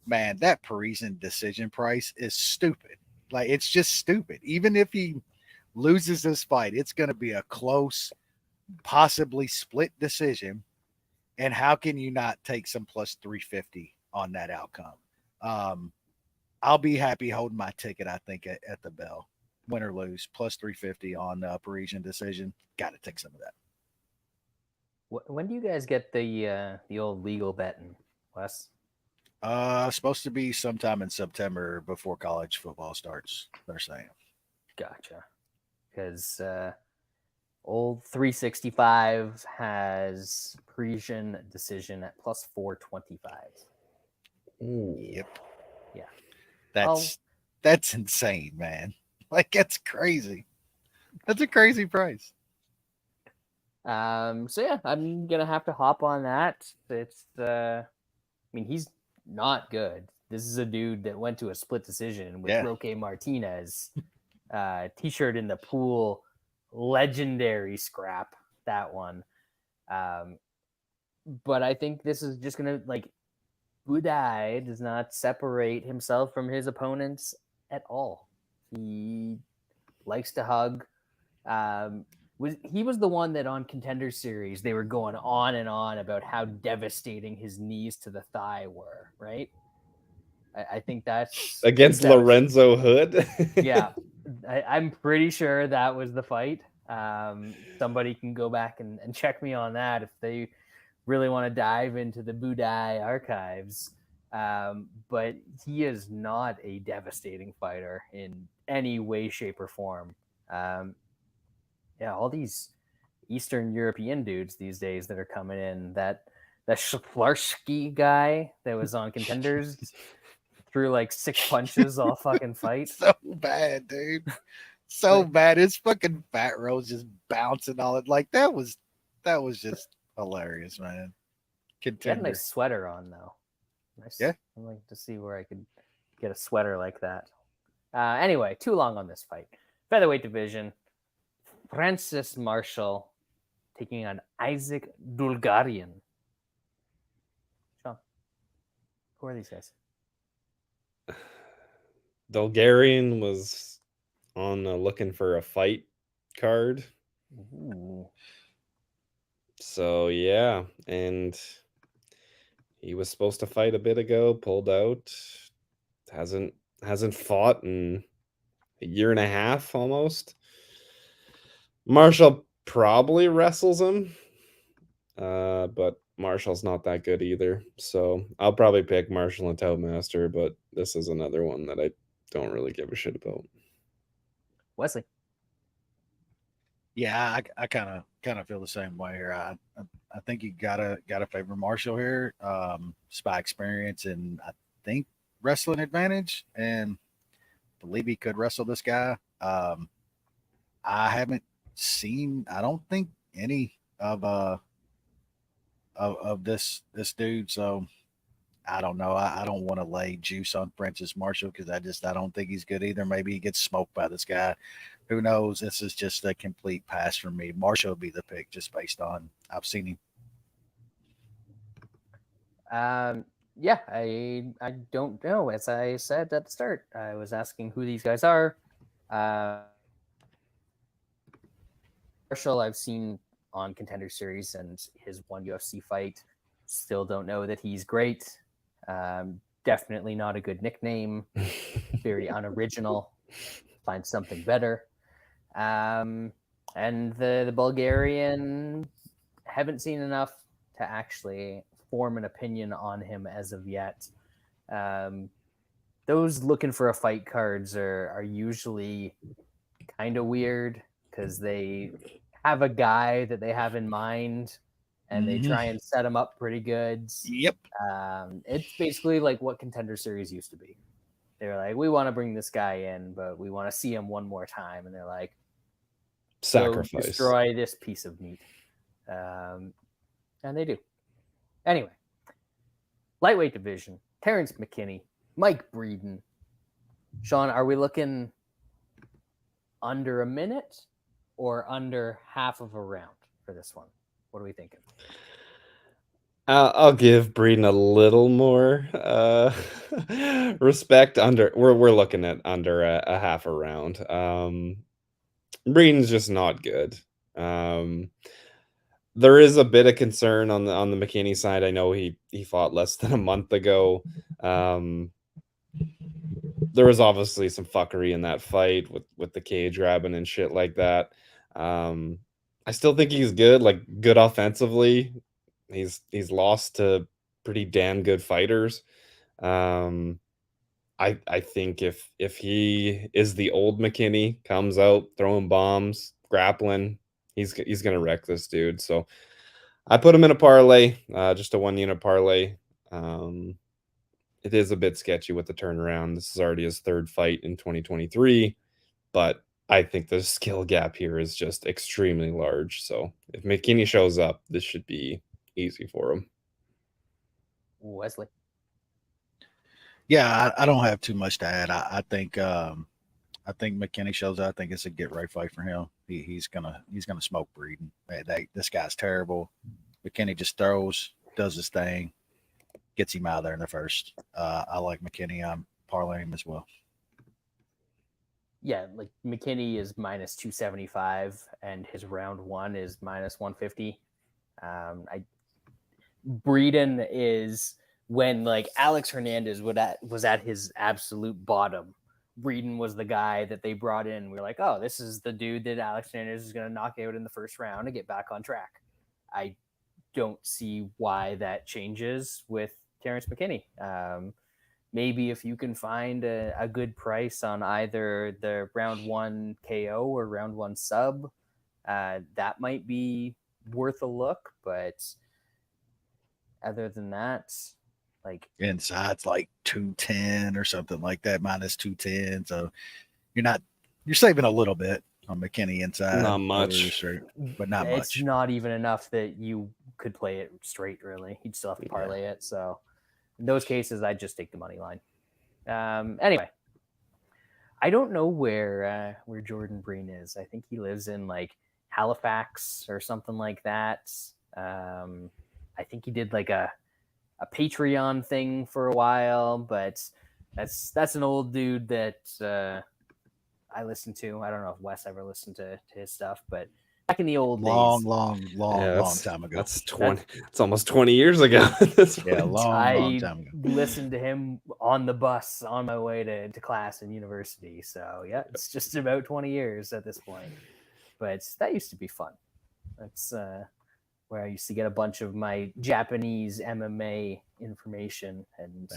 man, that Parisian decision price is stupid. Like, it's just stupid. Even if he loses this fight, it's gonna be a close, possibly split decision. And how can you not take some plus 350 on that outcome? I'll be happy holding my ticket, I think, at the bell. Win or lose, plus 350 on Parisian decision. Got to take some of that. When do you guys get the old legal betting, Wes? Supposed to be sometime in September before college football starts, they're saying. Gotcha. Because Old 365 has Parisian decision at plus 425. Ooh. Yep. Yeah. That's insane, man. Like, that's crazy. That's a crazy price. So yeah, I'm gonna have to hop on that. It's I mean, he's not good. This is a dude that went to a split decision with Roque Martinez. T-shirt in the pool, legendary scrap, that one. But I think this is just gonna, like, Buday does not separate himself from his opponents at all. He likes to hug. He was the one that on Contender Series they were going on and on about how devastating his knees to the thigh were, right? I think that's against Lorenzo Hood. Yeah, I'm pretty sure that was the fight. Somebody can go back and check me on that if they really want to dive into the Buday archives. But he is not a devastating fighter in any way, shape, or form. Yeah, all these Eastern European dudes these days that are coming in, that Szaflarski guy that was on Contenders threw like 6 punches all fucking fight. So bad, dude. So bad. His fucking fat rolls just bouncing all it. Like, that was just hilarious, man. He had a nice sweater on, though. Nice. Yeah. I'd like to see where I could get a sweater like that. Anyway, too long on this fight. Featherweight division. Francis Marshall taking on Isaac Dulgarian. Shaun, who are these guys? Dulgarian was on looking for a fight card. Ooh. So yeah, and he was supposed to fight a bit ago, pulled out, hasn't fought in a year and a half almost. Marshall probably wrestles him, but Marshall's not that good either. So I'll probably pick Marshall and Toadmaster, but this is another one that I don't really give a shit about. Wesley. Yeah, I kind of feel the same way here. I think you gotta favor Marshall here, just by experience and I think wrestling advantage, and believe he could wrestle this guy. I haven't seen, I don't think, any of this dude, so I don't know. I don't want to lay juice on Francis Marshall because I don't think he's good either. Maybe he gets smoked by this guy. Who knows? This is just a complete pass for me. Marshall would be the pick just based on I've seen him. Yeah, I don't know. As I said at the start, I was asking who these guys are. Marshall, I've seen on Contender Series and his one UFC fight. Still don't know that he's great. Definitely not a good nickname. Very unoriginal. Find something better. And the Bulgarian, haven't seen enough to actually form an opinion on him as of yet. Those looking for a fight cards are usually kind of weird because they have a guy that they have in mind and they try and set him up pretty good. Yep. It's basically like what Contender Series used to be. They're like, we want to bring this guy in, but we want to see him one more time. And they're like, sacrifice, destroy this piece of meat. And they do. Anyway, lightweight division, Terrence McKinney, Mike Breeden. Shaun, are we looking under a minute or under half of a round for this one? What are we thinking? I'll give Breeden a little more respect. We're looking at under a half a round. Breeden's just not good. There is a bit of concern on the McKinney side. I know he fought less than a month ago. There was obviously some fuckery in that fight with the cage grabbing and shit like that. I still think he's good, like good offensively. He's lost to pretty damn good fighters. I think if he is the old McKinney, comes out throwing bombs, grappling, He's gonna wreck this dude. So I put him in a parlay, just a 1-unit parlay. It is a bit sketchy with the turnaround. This is already his third fight in 2023, but I think the skill gap here is just extremely large. So if McKinney shows up, this should be easy for him. Wesley. Yeah, I don't have too much to add. I think McKinney shows up. I think it's a get right fight for him. He's gonna smoke Breeden. This guy's terrible. McKinney just throws, does his thing, gets him out of there in the first. I like McKinney. I'm parlaying him as well. Yeah, like McKinney is minus 275 and his round one is minus 150. Breeden is when like Alex Hernandez was at his absolute bottom. Breeden was the guy that they brought in. We were like, oh, this is the dude that Alex Hernandez is going to knock out in the first round to get back on track. I don't see why that changes with Terrence McKinney. Maybe if you can find a good price on either the round one KO or round one sub, that might be worth a look. But other than that, like inside's like 210 or something like that, minus 210. So you're saving a little bit on McKinney inside. Not much, straight, but not it's much. It's not even enough that you could play it straight, really. You'd still have to parlay it. So in those cases, I'd just take the money line. Anyway, I don't know where Jordan Breen is. I think he lives in like Halifax or something like that. I think he did like a Patreon thing for a while, but that's an old dude that I listened to. I don't know if Wes ever listened to his stuff, but back in the old long days, time ago. That's 20. It's almost 20 years ago. Long time ago. Listened to him on the bus on my way to class and university. So yeah, it's just about 20 years at this point. But that used to be fun. That's where I used to get a bunch of my Japanese MMA information and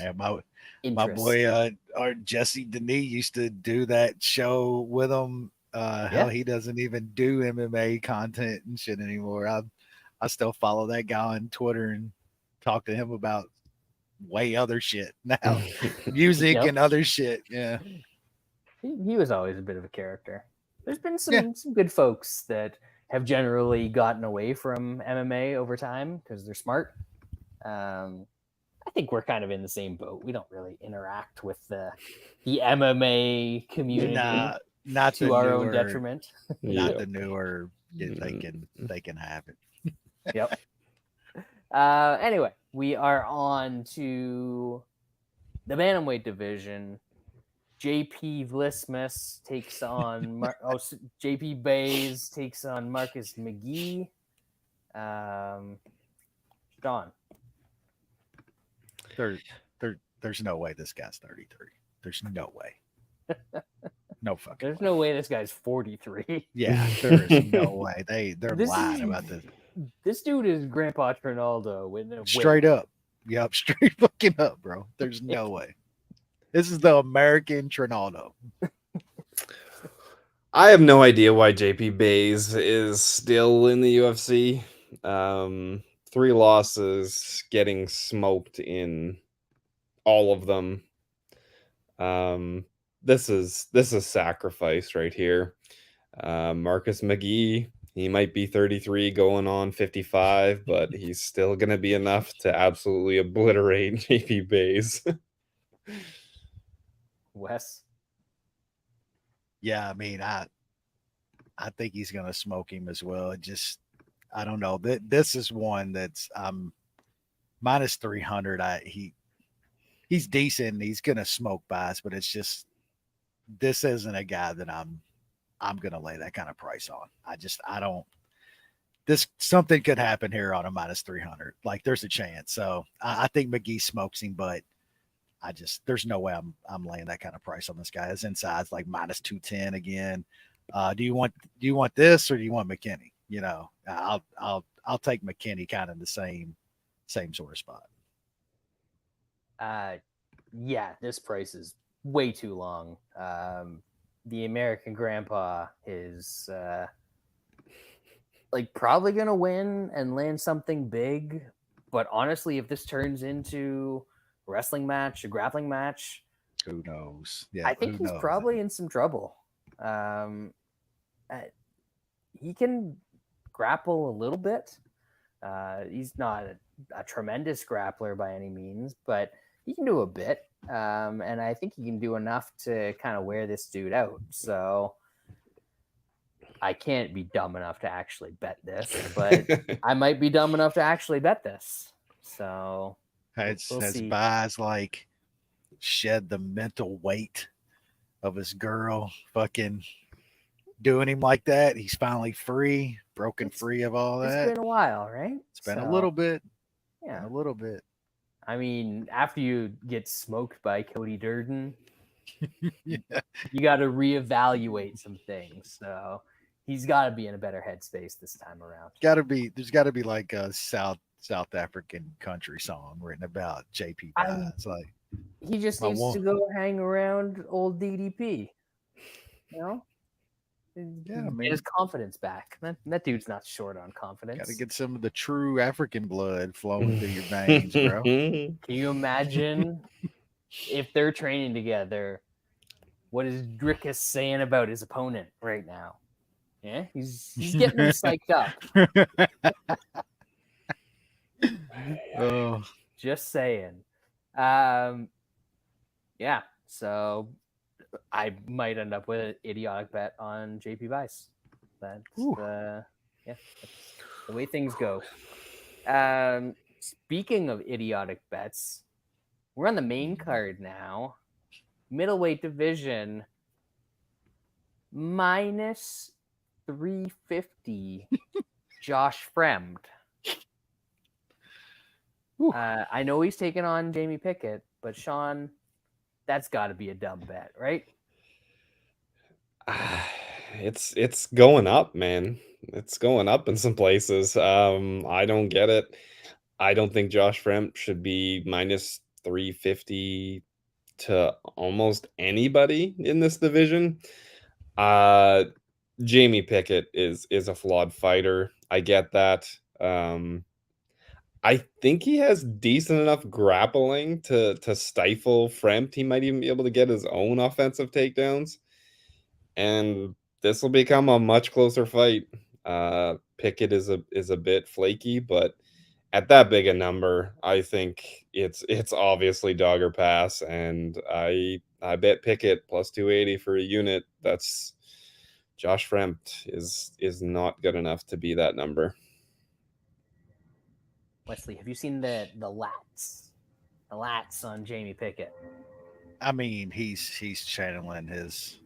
my boy our Jesse Denis used to do that show with him. How he doesn't even do MMA content and shit anymore. I still follow that guy on Twitter and talk to him about way other shit now, music and other shit. Yeah, he was always a bit of a character. There's been some good folks that have generally gotten away from MMA over time because they're smart. I think we're kind of in the same boat. We don't really interact with the MMA community. Not to our own detriment. Not the newer. They can have it. Yep. Anyway, we are on to the bantamweight division. JP Vlismas takes on JP Bays takes on Marcus McGhee. Shaun. There's no way this guy's 33. There's no way. No fucking. There's no way this guy's 43. Yeah, there is no way. They're lying about this. This dude is Grandpa Trinaldo. Straight up. Yep, straight fucking up, bro. There's no way. This is the American Trinaldo. I have no idea why JP Bays is still in the UFC. 3 losses, getting smoked in all of them. This is sacrifice right here. Marcus McGhee, he might be 33 going on 55, but he's still going to be enough to absolutely obliterate JP Bays. Wes? Yeah, I mean, I think he's going to smoke him as well. I don't know. This is one that's minus 300. He's decent. He's going to smoke Bass, but it's just this isn't a guy that I'm going to lay that kind of price on. I don't. Something could happen here on a minus 300. Like there's a chance. So I think McGhee smokes him, but there's no way I'm laying that kind of price on this guy. His inside's like minus 210 again. Do you want this or do you want McKinney? You know, I'll take McKinney kind of in the same sort of spot. Yeah, this price is way too long. The American Grandpa is like probably gonna win and land something big. But honestly, if this turns into a wrestling match, a grappling match, who knows? Yeah, I think who he's knows? probably in some trouble. He can grapple a little bit. He's not a tremendous grappler by any means, but he can do a bit. And I think he can do enough to kind of wear this dude out. So I can't be dumb enough to actually bet this, but I might be dumb enough to actually bet this. So has see. Baz like shed the mental weight of his girl fucking doing him like that? He's finally free, broken free of all that. It's been a while, right? It's been a little bit. Yeah, a little bit. I mean, after you get smoked by Cody Durden, you got to reevaluate some things. So he's got to be in a better headspace this time around. There's got to be like a South African country song written about JP Baz. Like he just needs to go hang around old DDP. You know? Yeah, get his confidence back. That dude's not short on confidence. Got to get some of the true African blood flowing through your veins, bro. Can you imagine if they're training together? What is Drickus saying about his opponent right now? Yeah, he's getting him psyched up. Oh, just saying. Yeah, so I might end up with an idiotic bet on JP Vice. That's the way things go. Speaking of idiotic bets, we're on the main card now. Middleweight division minus 350. Josh Fremd. I know he's taking on Jamie Pickett, but Shaun, that's got to be a dumb bet, right? It's going up, man. It's going up in some places. I don't get it. I don't think Josh Fremd should be minus 350 to almost anybody in this division. Jamie Pickett is a flawed fighter. I get that. I think he has decent enough grappling to stifle Fremd. He might even be able to get his own offensive takedowns. And this will become a much closer fight. Pickett is a bit flaky, but at that big a number, I think it's obviously dog or pass. And I bet Pickett plus 280 for a unit. That's Josh Fremd is not good enough to be that number. Wesley, have you seen the lats? The lats on Jamie Pickett. I mean, he's channeling his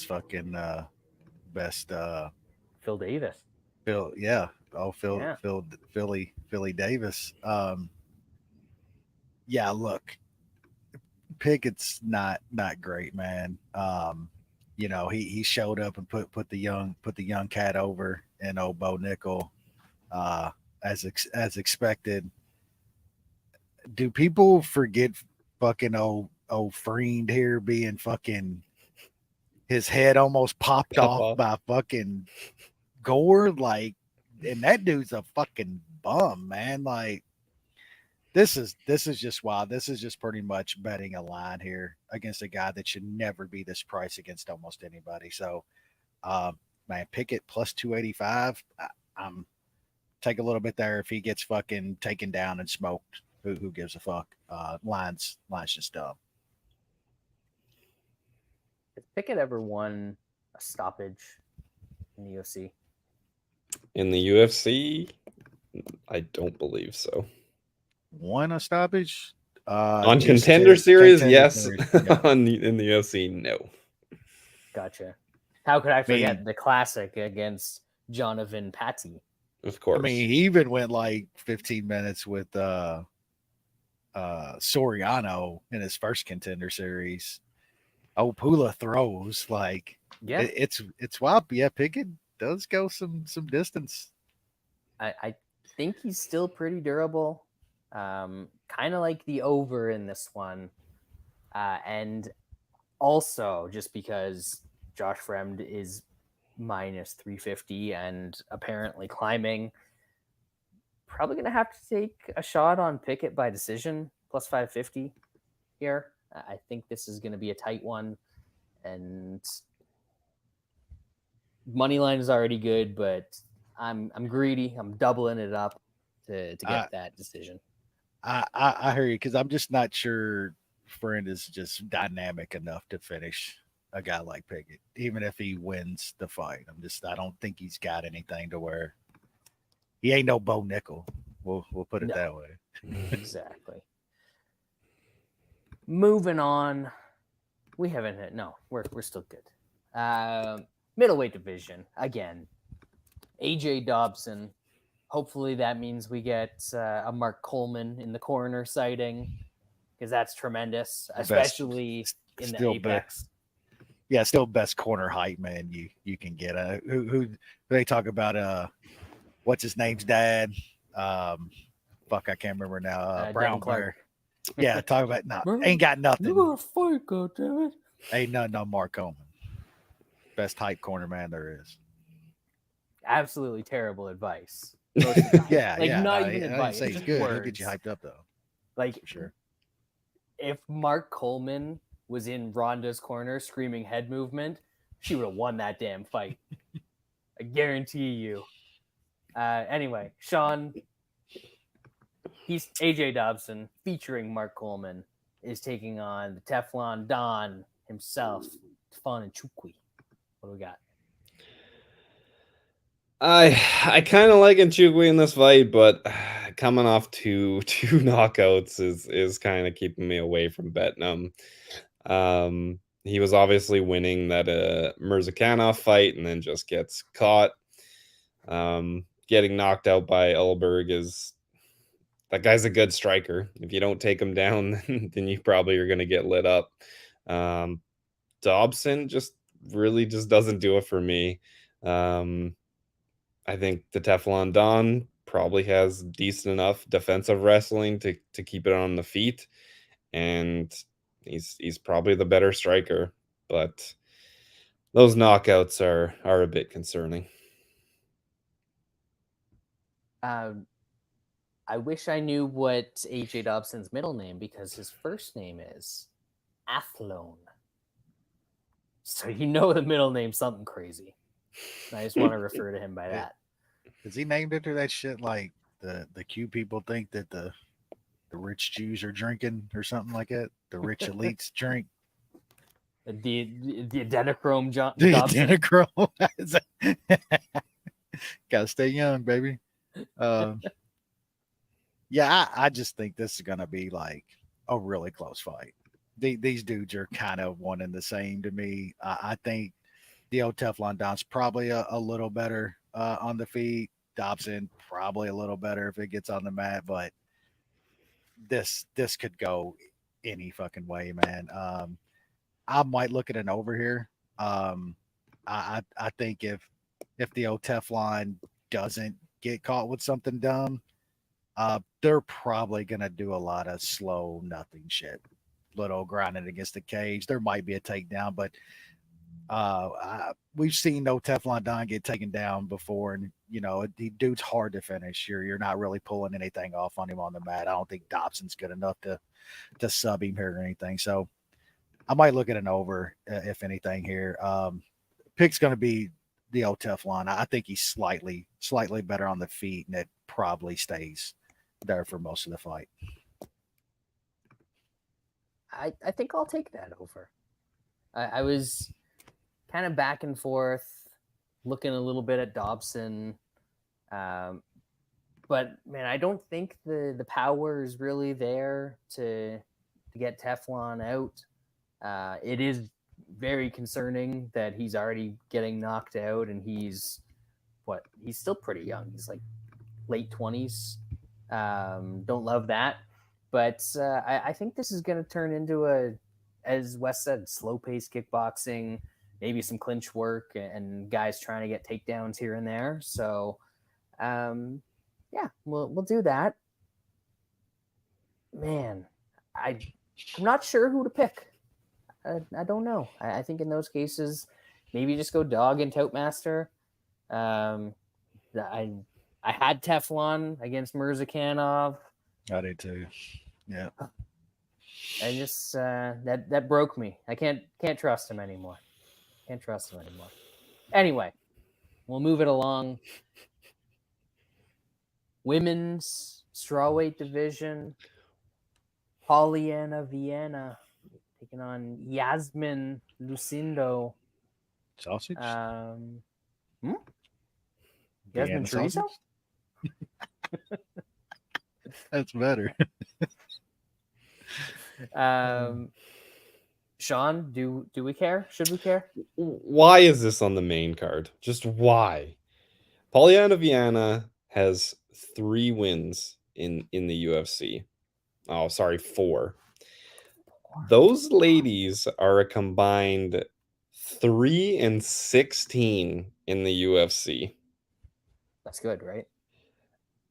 fucking best Phil Davis. Philly Davis. Yeah, look, Pickett's not great, man. You know, he showed up and put the young cat over in old Bo Nickel, as expected. Do people forget fucking old Fremd here being fucking his head almost popped off by fucking Gore? Like, and that dude's a fucking bum, man. Like, this is just wild. This is just pretty much betting a line here against a guy that should never be this price against almost anybody. So, man, Pickett plus 285. I'm take a little bit there if he gets fucking taken down and smoked. Who gives a fuck? Lines just dumb. Has Pickett ever won a stoppage in the UFC? In the UFC, I don't believe so. Won a stoppage? On Contender Series, yes. Yeah. In the UFC, no. Gotcha. How could I forget the classic against Jonathan Patty? Of course. I mean, he even went like 15 minutes with Soriano in his first Contender Series. Oh, Pula throws like it's wild. Yeah, Pickett does go some distance. I think he's still pretty durable. Kind of like the over in this one, and also just because Josh Fremd is minus 350 and apparently climbing. Probably going to have to take a shot on Pickett by decision, plus 550 here. I think this is going to be a tight one. And money line is already good, but I'm greedy. I'm doubling it up to get that decision. I hear you, because I'm just not sure Fremd is just dynamic enough to finish a guy like Pickett, even if he wins the fight. I don't think he's got anything to where he ain't no Bo Nickel. We'll put it that way. Exactly. Moving on. We haven't hit. No, we're still good. Middleweight division again. AJ Dobson. Hopefully that means we get a Mark Coleman in the corner sighting, because that's tremendous, especially in the Apex. Yeah, still best corner height man you can get. Who they talk about? What's his name's dad? Fuck, I can't remember now. Brown Clark. Yeah, talk about ain't got nothing. You got a fight, goddammit. Ain't nothing on Mark Coleman. Best height corner man there is. Absolutely terrible advice. Yeah, not even advice. I say it's good. He'll get you hyped up though. Like, for sure. If Mark Coleman was in Ronda's corner screaming head movement, she would have won that damn fight. I guarantee you. Anyway, Shaun, he's AJ Dobson featuring Mark Coleman is taking on the Teflon Don himself, Nchukwi. What do we got? I kind of like Nchukwi in this fight, but coming off two knockouts is kind of keeping me away from betting him. He was obviously winning that Mirzakhanov fight and then just gets caught. Getting knocked out by Ulberg that guy's a good striker. If you don't take him down, then you probably are going to get lit up. Dobson just doesn't do it for me. I think the Teflon Don probably has decent enough defensive wrestling to keep it on the feet, and he's probably the better striker, but those knockouts are a bit concerning. I wish I knew what AJ Dobson's middle name, because his first name is Athlone. So the middle name's something crazy. I just want to refer to him by that. Is he named after that shit like the Q people think that the rich Jews are drinking or something like that? The rich elites drink? The adrenochrome Dobson. The adrenochrome. Gotta stay young, baby. Yeah, I just think this is gonna be like a really close fight. These dudes are kind of one and the same to me. I think the old Teflon Don's probably a little better on the feet. Dobson probably a little better if it gets on the mat, but this could go any fucking way, man. I might look at an over here. I think if the old Teflon doesn't get caught with something dumb, they're probably gonna do a lot of slow nothing shit, little grinding against the cage. There might be a takedown, but we've seen no Teflon Don get taken down before, and the dude's hard to finish. You're not really pulling anything off on him on the mat. I don't think Dobson's good enough to sub him here or anything. So I might look at an over if anything here. Pick's going to be the old Teflon. I think he's slightly better on the feet, and it probably stays there for most of the fight. I think I'll take that over. I was kind of back and forth, looking a little bit at Dobson. But man, I don't think the power is really there to get Teflon out. It is very concerning that he's already getting knocked out, and he's still pretty young. He's like late 20s. Don't love that. But I think this is going to turn into as Wes said, slow-paced kickboxing, maybe some clinch work, and guys trying to get takedowns here and there. So, yeah, we'll do that. Man, I'm not sure who to pick. I don't know. I think in those cases, maybe just go dog and Tote I had Teflon against Mirzakhanov. I did too. Yeah. I just that broke me. I can't trust him anymore. Can't trust him anymore. Anyway, we'll move it along. Women's strawweight division. Polyana Viana taking on Yasmin Lucindo. Sausage? Yasmin Vienna chorizo? sausage? That's better. Shaun, do we care? Should we care? Why is this on the main card? Just why? Polyana Viana has 3 wins in the UFC. Oh, sorry, 4. Those ladies are a combined 3-16 in the UFC. That's good, right?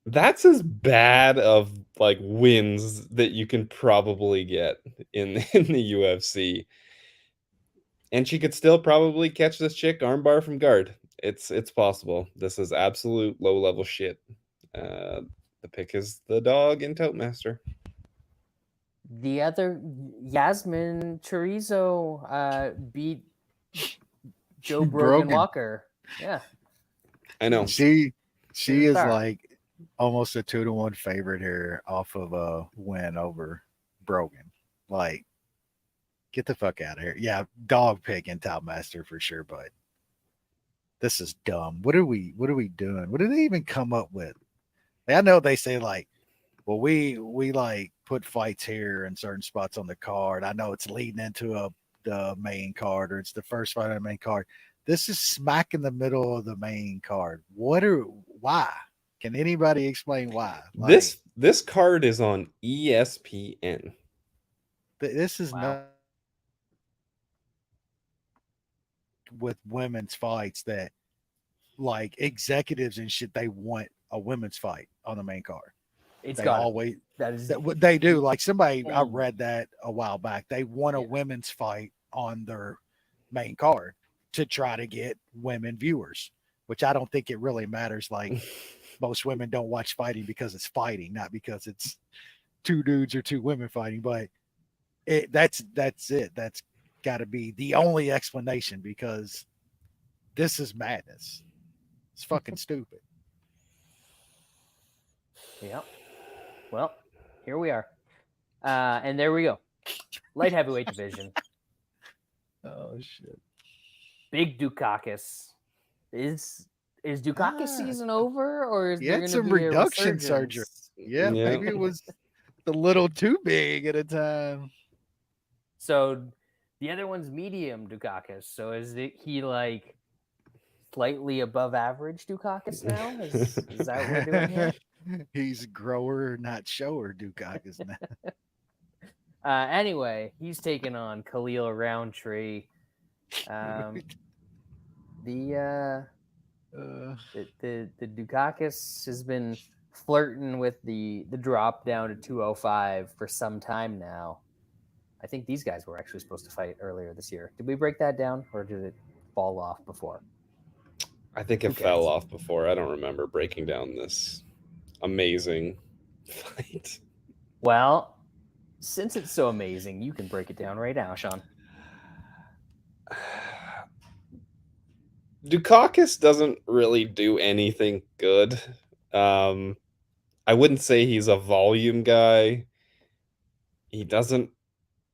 That's as bad of like wins that you can probably get in the UFC. And she could still probably catch this chick armbar from guard. It's possible. This is absolute low level shit. The pick is the dog and Tote Master. The other Yasmin Chorizo beat Joe Brogan Walker. Yeah, I know. She is like almost a 2-1 favorite here off of a win over Brogan. Like, get the fuck out of here. Yeah, dog pick and Top Master for sure, but this is dumb. What are we doing? What did they even come up with? I know they say like, well, we like put fights here in certain spots on the card. I know it's leading into the main card, or it's the first fight on the main card. This is smack in the middle of the main card. Why? Can anybody explain why? Like, This card is on ESPN. This is not with women's fights that like executives and shit. They want a women's fight on the main card. It's they got always that is what they do. Like somebody, I read that a while back. They want a women's fight on their main card to try to get women viewers, which I don't think it really matters. Like most women don't watch fighting because it's fighting, not because it's 2 dudes or 2 women fighting. But that's it. That's got to be the only explanation, because this is madness. It's fucking stupid. Yep. Well, here we are. And there we go. Light heavyweight division. Oh shit. Big Daukaus. Is Daukaus season over, or is there going to some be reduction a surgery? Yeah, maybe it was a little too big at a time. So the other one's medium Daukaus. So is he like slightly above average Daukaus now? Is that what we're doing here? He's grower, not shower Daukaus now. Anyway, he's taking on Khalil Rountree. The Daukaus has been flirting with the drop down to 205 for some time now. I think these guys were actually supposed to fight earlier this year. Did we break that down, or did it fall off before? I think it fell off before. I don't remember breaking down this amazing fight. Well, since it's so amazing, you can break it down right now, Shaun. Daukaus doesn't really do anything good. I wouldn't say he's a volume guy. He doesn't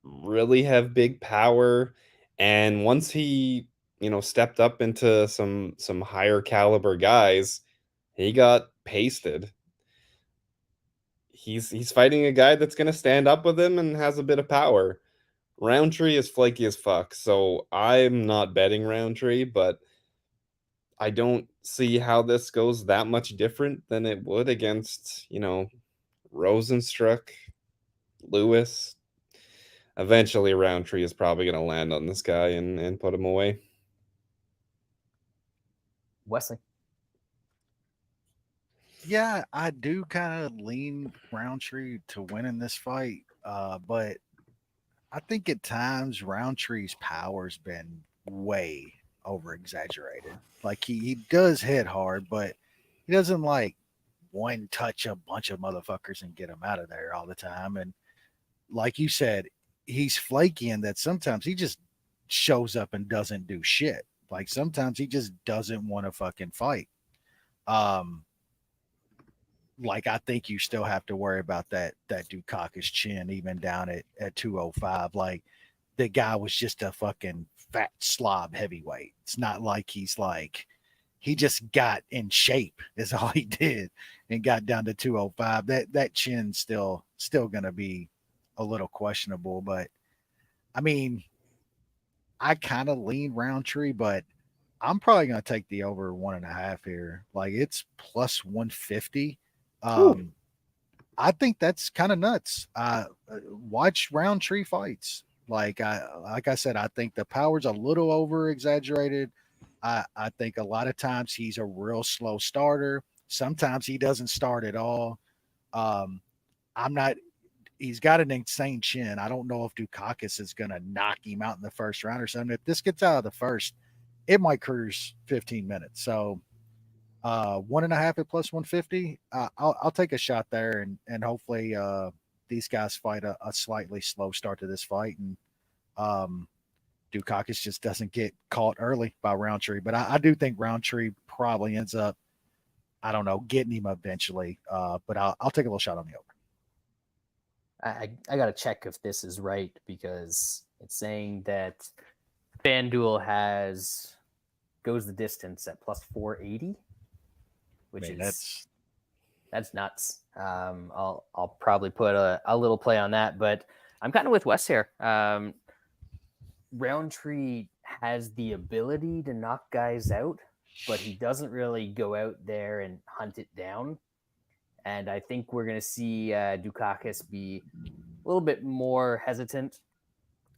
really have big power, and once he stepped up into some higher caliber guys, he got pasted. He's fighting a guy that's going to stand up with him and has a bit of power. Rountree is flaky as fuck, so I'm not betting Rountree, but I don't see how this goes that much different than it would against, Rosenstruck, Lewis. Eventually, Rountree is probably going to land on this guy and put him away. Wesley. Yeah, I do kind of lean Rountree to winning this fight, but I think at times Rountree's power's been way over exaggerated. Like he does hit hard, but he doesn't like one touch a bunch of motherfuckers and get them out of there all the time. And like you said, he's flaky in that sometimes he just shows up and doesn't do shit. Like sometimes he just doesn't want to fucking fight. Like I think you still have to worry about that Daukaus chin even down at 205. Like the guy was just a fucking fat slob heavyweight. It's not like he just got in shape is all he did and got down to 205. That chin's still gonna be a little questionable, but I mean, I kind of lean Rountree, but I'm probably gonna take the over 1.5 here. Like it's plus 150. I think that's kind of nuts. Watch Rountree fights. Like I said, I think the power's a little over exaggerated. I think a lot of times he's a real slow starter. Sometimes he doesn't start at all. He's got an insane chin. I don't know if Daukaus is going to knock him out in the first round or something. If this gets out of the first, it might cruise 15 minutes. So 1.5 at plus 150. I'll take a shot there and hopefully these guys fight a slightly slow start to this fight. And Daukaus just doesn't get caught early by Rountree. But I do think Rountree probably ends up, I don't know, getting him eventually. But I'll take a little shot on the over. I got to check if this is right because it's saying that FanDuel goes the distance at plus 480, which that's nuts. I'll probably put a little play on that, but I'm kind of with Wes here. Rountree has the ability to knock guys out, but he doesn't really go out there and hunt it down. And I think we're going to see Daukaus be a little bit more hesitant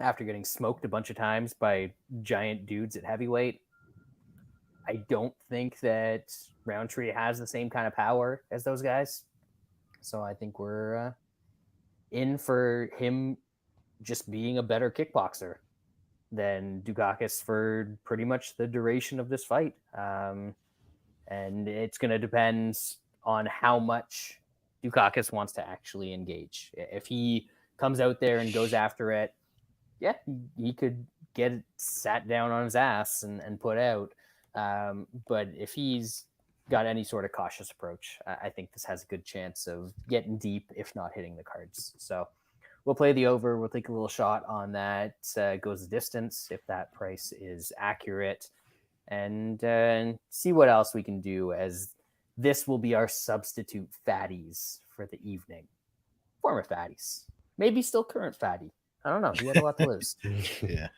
after getting smoked a bunch of times by giant dudes at heavyweight. I don't think that Rountree has the same kind of power as those guys. So I think we're in for him just being a better kickboxer than Daukaus for pretty much the duration of this fight. And it's going to depend on how much Daukaus wants to actually engage. If he comes out there and goes after it, yeah, he could get sat down on his ass and put out. But if he's got any sort of cautious approach, I think this has a good chance of getting deep, if not hitting the cards. So we'll play the over. We'll take a little shot on that. Goes the distance if that price is accurate, and see what else we can do, as this will be our substitute fatties for the evening. Former fatties, maybe still current fatty. I don't know. He had a lot to lose. Yeah.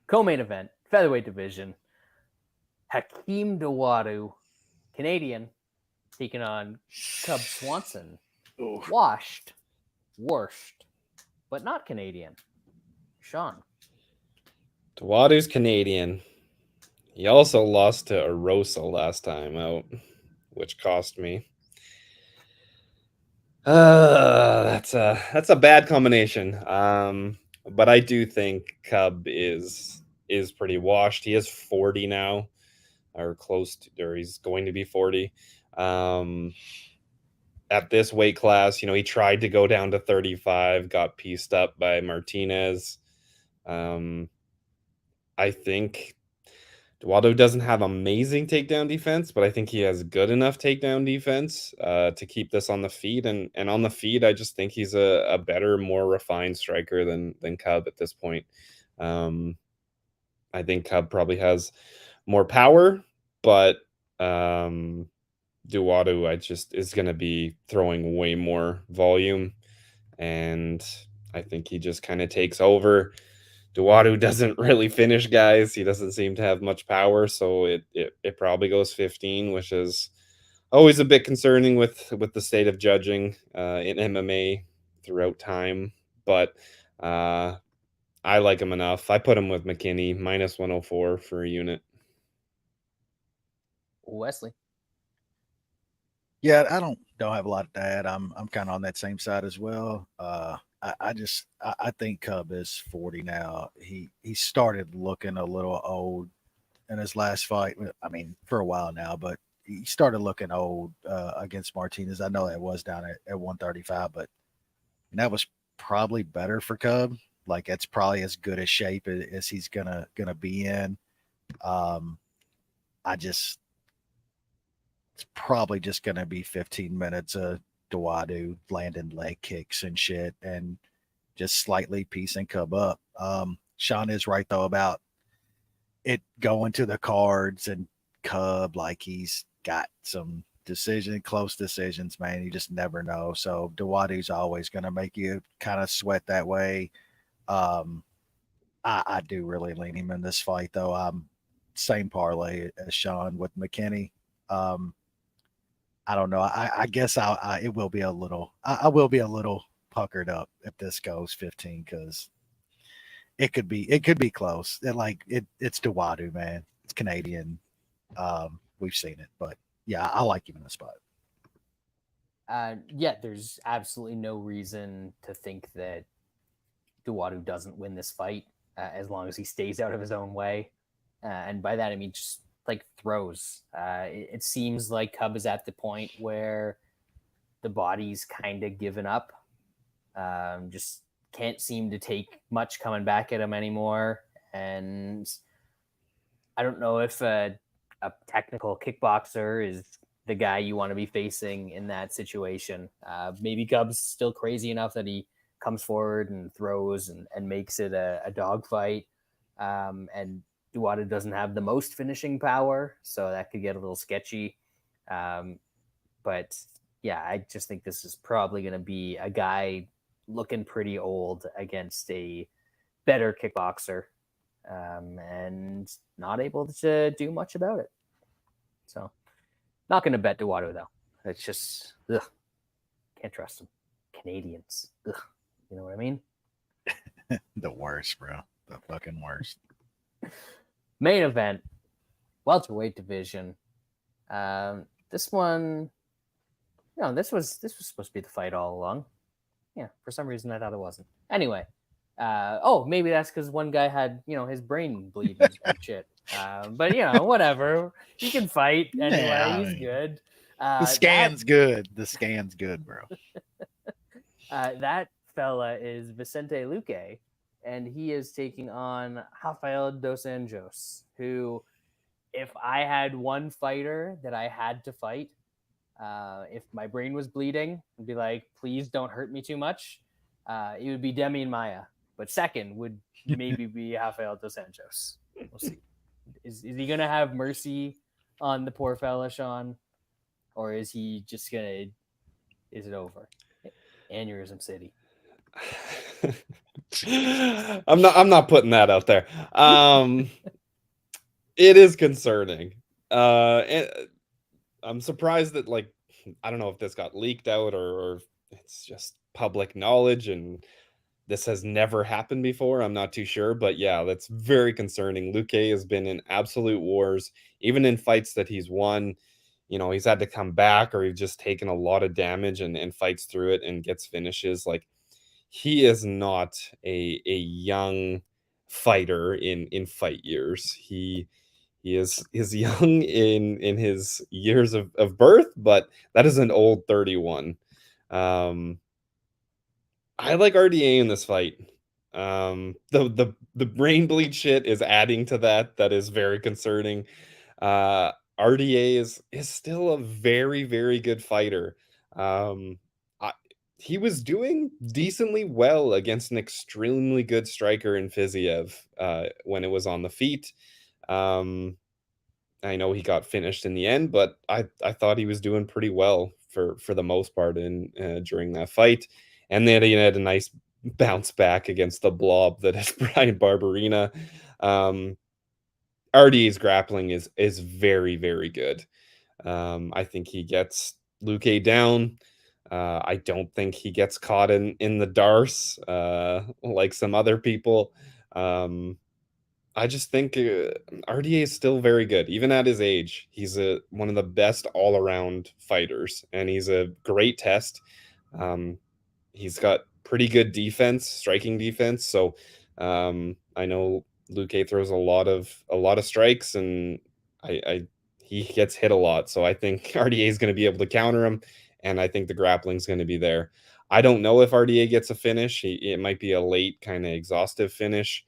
Co-main event, featherweight division. Hakeem Dawodu, Canadian, taking on Cub Swanson. Washed, but not Canadian. Shaun. Dawodu's Canadian. He also lost to Arosa last time out, which cost me. That's a bad combination. But I do think Cub is pretty washed. He is 40 now, or close to, or he's going to be 40. At this weight class, he tried to go down to 35, got pieced up by Martinez. I think Dawodu doesn't have amazing takedown defense, but I think he has good enough takedown defense to keep this on the feet. And on the feet, I just think he's a better, more refined striker than Cub at this point. I think Cub probably has more power, but Dawodu is going to be throwing way more volume, and I think he just kind of takes over. Dawodu doesn't really finish guys. He doesn't seem to have much power, so it probably goes 15, which is always a bit concerning with the state of judging in MMA throughout time. But I like him enough. I put him with McKinney, minus 104 for a unit. Wesley. Yeah, don't have a lot to add. I'm kind of on that same side as well. I think Cub is 40 now. He started looking a little old in his last fight. I mean, for a while now, but he started looking old against Martinez. I know that was down at 135, but that was probably better for Cub. Like it's probably as good a shape as he's gonna be in. It's probably just gonna be 15 minutes of Dawodu landing leg kicks and shit, and just slightly piecing Cub up. Shaun is right though about it going to the cards and Cub, like he's got some close decisions, man. You just never know. So Dawodu's always going to make you kind of sweat that way. I do really lean him in this fight though. Same parlay as Shaun with McKinney. I don't know. I guess it will be a little, I will be a little puckered up if this goes 15, because it could be close. It's Dawodu, man. It's Canadian. We've seen it, but yeah, I like him in the spot. Yeah, there's absolutely no reason to think that Dawodu doesn't win this fight as long as he stays out of his own way. And by that, I mean just like throws. It seems like Cub is at the point where the body's kind of given up. Just can't seem to take much coming back at him anymore. And I don't know if a technical kickboxer is the guy you want to be facing in that situation. Maybe Cub's still crazy enough that he comes forward and throws and makes it a dogfight. And Dawodu doesn't have the most finishing power, so that could get a little sketchy. But yeah, I just think this is probably going to be a guy looking pretty old against a better kickboxer, and not able to do much about it. So not going to bet Dawodu though. It's just, can't trust him. Canadians. Ugh. You know what I mean? The worst, bro. The fucking worst. Main event, welterweight division. This one, this was supposed to be the fight all along. Yeah, for some reason I thought it wasn't. Anyway, maybe that's because one guy had, his brain bleeding and shit. But whatever. He can fight anyway. Yeah, he's good. The scan's good. The scan's good, bro. That fella is Vicente Luque, and he is taking on Rafael dos Anjos, who, if I had one fighter that I had to fight, if my brain was bleeding, I'd be like, please don't hurt me too much. It would be Demi and Maya. But second would maybe be Rafael dos Anjos. We'll see. Is he going to have mercy on the poor fella, Shaun? Or is he just is it over? Aneurysm City. I'm not putting that out there. It is concerning. And I'm surprised that, I don't know if this got leaked out or it's just public knowledge and this has never happened before. I'm not too sure, but yeah, that's very concerning. Luque has been in absolute wars, even in fights that he's won. He's had to come back, or he's just taken a lot of damage and fights through it and gets finishes. He is not a young fighter in fight years. He is young in his years of birth, but that is an old 31. I like RDA in this fight. The brain bleed shit is adding to that. That is very concerning. RDA is still a very, very good fighter. He was doing decently well against an extremely good striker in Fiziev when it was on the feet. I know he got finished in the end, but I thought he was doing pretty well for the most part during that fight. And then he had a nice bounce back against the blob that is Brian Barberina. RDA's grappling is very, very good. I think he gets Luque down. I don't think he gets caught in the darce like some other people. I just think RDA is still very good, even at his age. He's one of the best all-around fighters, and he's a great test. He's got pretty good defense, striking defense. So I know Luque throws a lot of strikes, and he gets hit a lot. So I think RDA is going to be able to counter him, and I think the grappling is going to be there. I don't know if RDA gets a finish. It might be a late kind of exhaustive finish.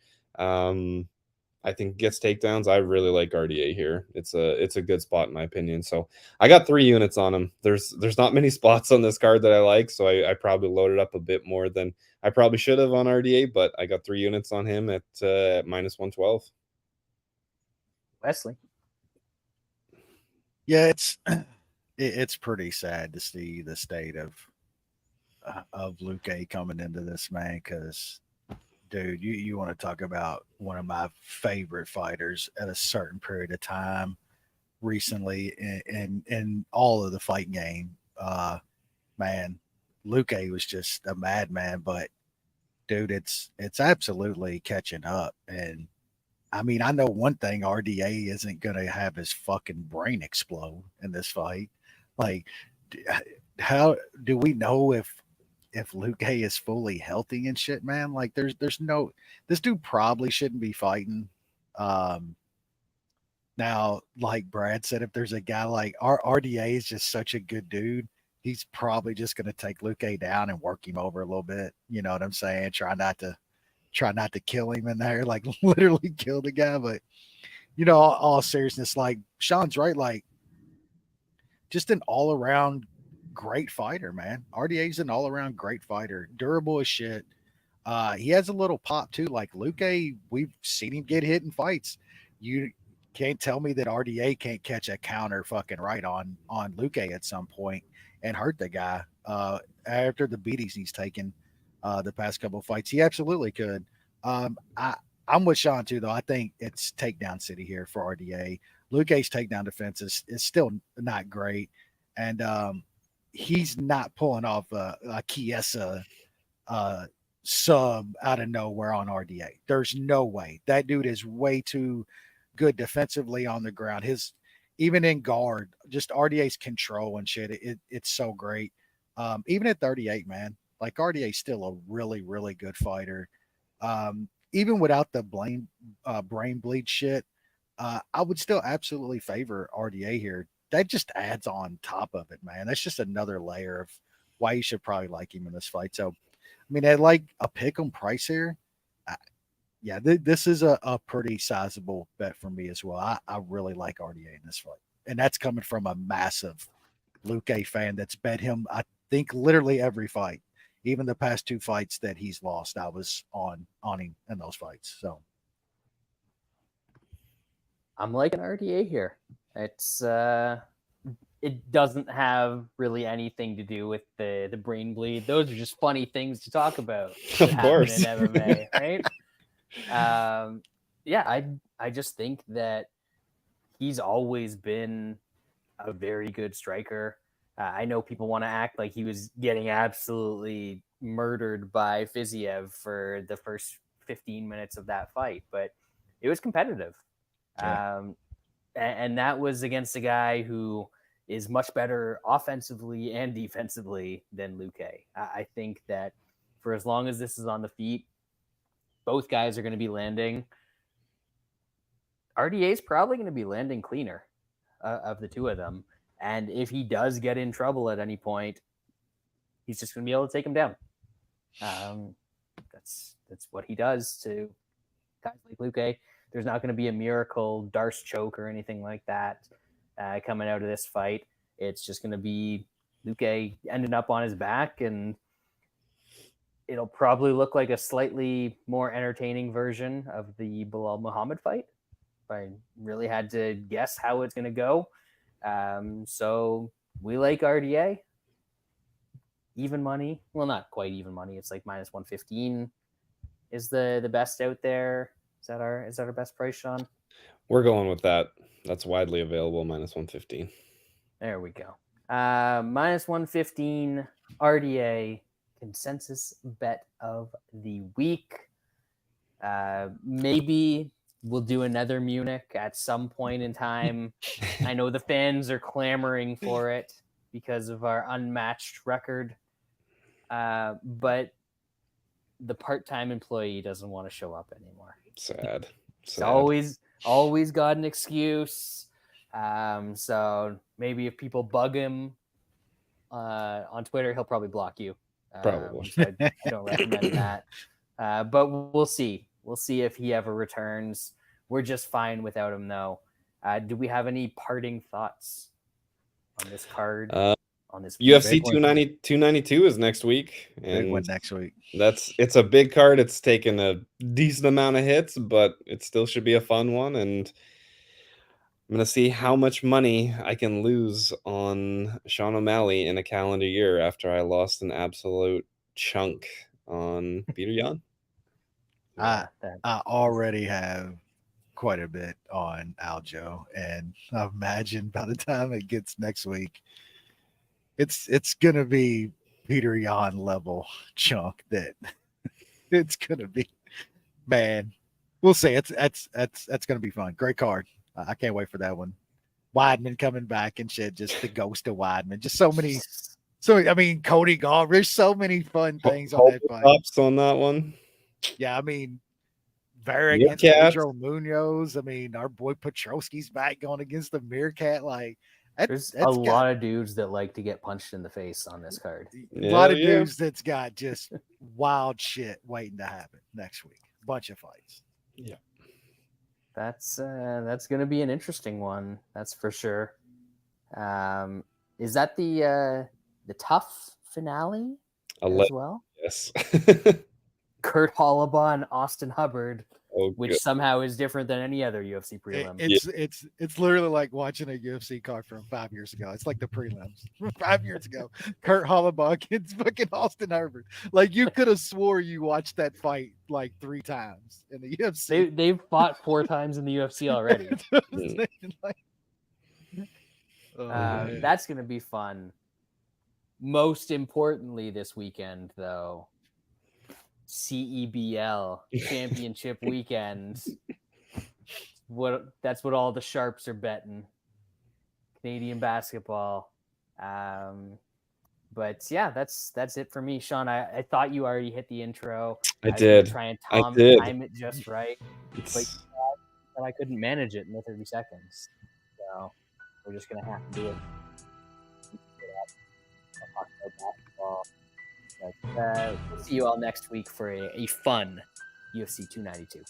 I think gets takedowns. I really like RDA here. It's a good spot in my opinion. So I got 3 units on him. There's not many spots on this card that I like, so I probably loaded up a bit more than I probably should have on RDA, but I got 3 units on him at -112. Wesley. Yeah, it's pretty sad to see the state of Luque coming into this, man, because dude, you want to talk about one of my favorite fighters at a certain period of time recently in all of the fight game. Man, Luque was just a madman, but dude, it's absolutely catching up. And I mean, I know one thing, RDA isn't going to have his fucking brain explode in this fight. Like, how do we know if Luque is fully healthy and shit, man? Like, there's no, this dude probably shouldn't be fighting. Now, like Brad said, if there's a guy like RDA is just such a good dude, he's probably just going to take Luque down and work him over a little bit. You know what I'm saying? Try not to kill him in there, like literally kill the guy. But you know, all seriousness, like Shaun's right, like just an all around great fighter, man. RDA's an all around great fighter, durable as shit. He has a little pop too. Like Luque, we've seen him get hit in fights. You can't tell me that RDA can't catch a counter fucking right on Luque at some point and hurt the guy after the beatings he's taken the past couple of fights. He absolutely could. I'm with Shaun too, though. I think it's takedown city here for RDA. Luque's takedown defense is still not great, and he's not pulling off a Chiesa sub out of nowhere on RDA. There's no way. That dude is way too good defensively on the ground. Even in guard, just RDA's control and shit. It's so great. Even at 38, man, like RDA's still a really, really good fighter. Even without the brain bleed shit, I would still absolutely favor RDA here. That just adds on top of it, man. That's just another layer of why you should probably like him in this fight. So, I mean, at like a pick'em price here, yeah, this is a pretty sizable bet for me as well. I really like RDA in this fight, and that's coming from a massive Luque fan that's bet him, I think, literally every fight. Even the past 2 fights that he's lost, I was on him in those fights. So I'm liking RDA here. It's it doesn't have really anything to do with the brain bleed. Those are just funny things to talk about. Of course. In MMA, right? Yeah, I just think that he's always been a very good striker. I know people want to act like he was getting absolutely murdered by Fiziev for the first 15 minutes of that fight, but it was competitive. Yeah. And that was against a guy who is much better offensively and defensively than Luque. I think that for as long as this is on the feet, both guys are going to be landing. RDA is probably going to be landing cleaner of the two of them. And if he does get in trouble at any point, he's just going to be able to take him down. That's what he does to guys like Luque. There's not going to be a miracle Darce choke or anything like that coming out of this fight. It's just going to be Luque ending up on his back, and it'll probably look like a slightly more entertaining version of the Bilal Muhammad fight. If I really had to guess how it's going to go. So we like RDA. Even money. Well, not quite even money. It's like -115 is the best out there. Is that our best price, Shaun? We're going with that. That's widely available, -115. There we go. -115 RDA consensus bet of the week. Maybe we'll do another Munich at some point in time. I know the fans are clamoring for it because of our unmatched record. But the part-time employee doesn't want to show up anymore. Sad. It's always got an excuse. So maybe if people bug him on Twitter, he'll probably block you. Probably. So I don't recommend that. But we'll see. We'll see if he ever returns. We're just fine without him, though. Do we have any parting thoughts on this card? On this UFC 292 is next week. And big one next week. It's a big card. It's taken a decent amount of hits, but it still should be a fun one. And I'm going to see how much money I can lose on Sean O'Malley in a calendar year after I lost an absolute chunk on Peter Yan. I already have quite a bit on Aljo, and I imagine by the time it gets next week, it's gonna be Peter Yan level chunk that it's gonna be. Man, we'll see. That's gonna be fun. Great card. I can't wait for that one. Weidman coming back and shit. Just the ghost of Weidman. Just so many. So I mean, Cody Gall. There's so many fun things on that fight. Ups on that one. Yeah, I mean, Vera against Pedro Munoz. I mean, our boy Petrosky's back going against the Meerkat. Like, there's a lot of dudes that like to get punched in the face on this card. A lot of dudes that's got just wild shit waiting to happen next week. Bunch of fights. Yeah, that's going to be an interesting one. That's for sure. Is that the tough finale as well? Yes. Kurt Hollabaugh and Austin Hubbard, which somehow is different than any other UFC prelim. It's literally like watching a UFC card from 5 years ago. It's like the prelims from 5 years ago. Kurt Hollabaugh against fucking Austin Hubbard. Like, you could have swore you watched that fight like 3 times in the UFC. They've fought 4 times in the UFC already. That's going to be fun. Most importantly this weekend, though, CEBL championship weekend. That's what all the sharps are betting. Canadian basketball. But yeah, that's it for me, Shaun. I thought you already hit the intro. I did. Try and time it just right, but I couldn't manage it in the 30 seconds. So we're just gonna have to do it. I'll talk about basketball. But we'll see you all next week for a fun UFC 292.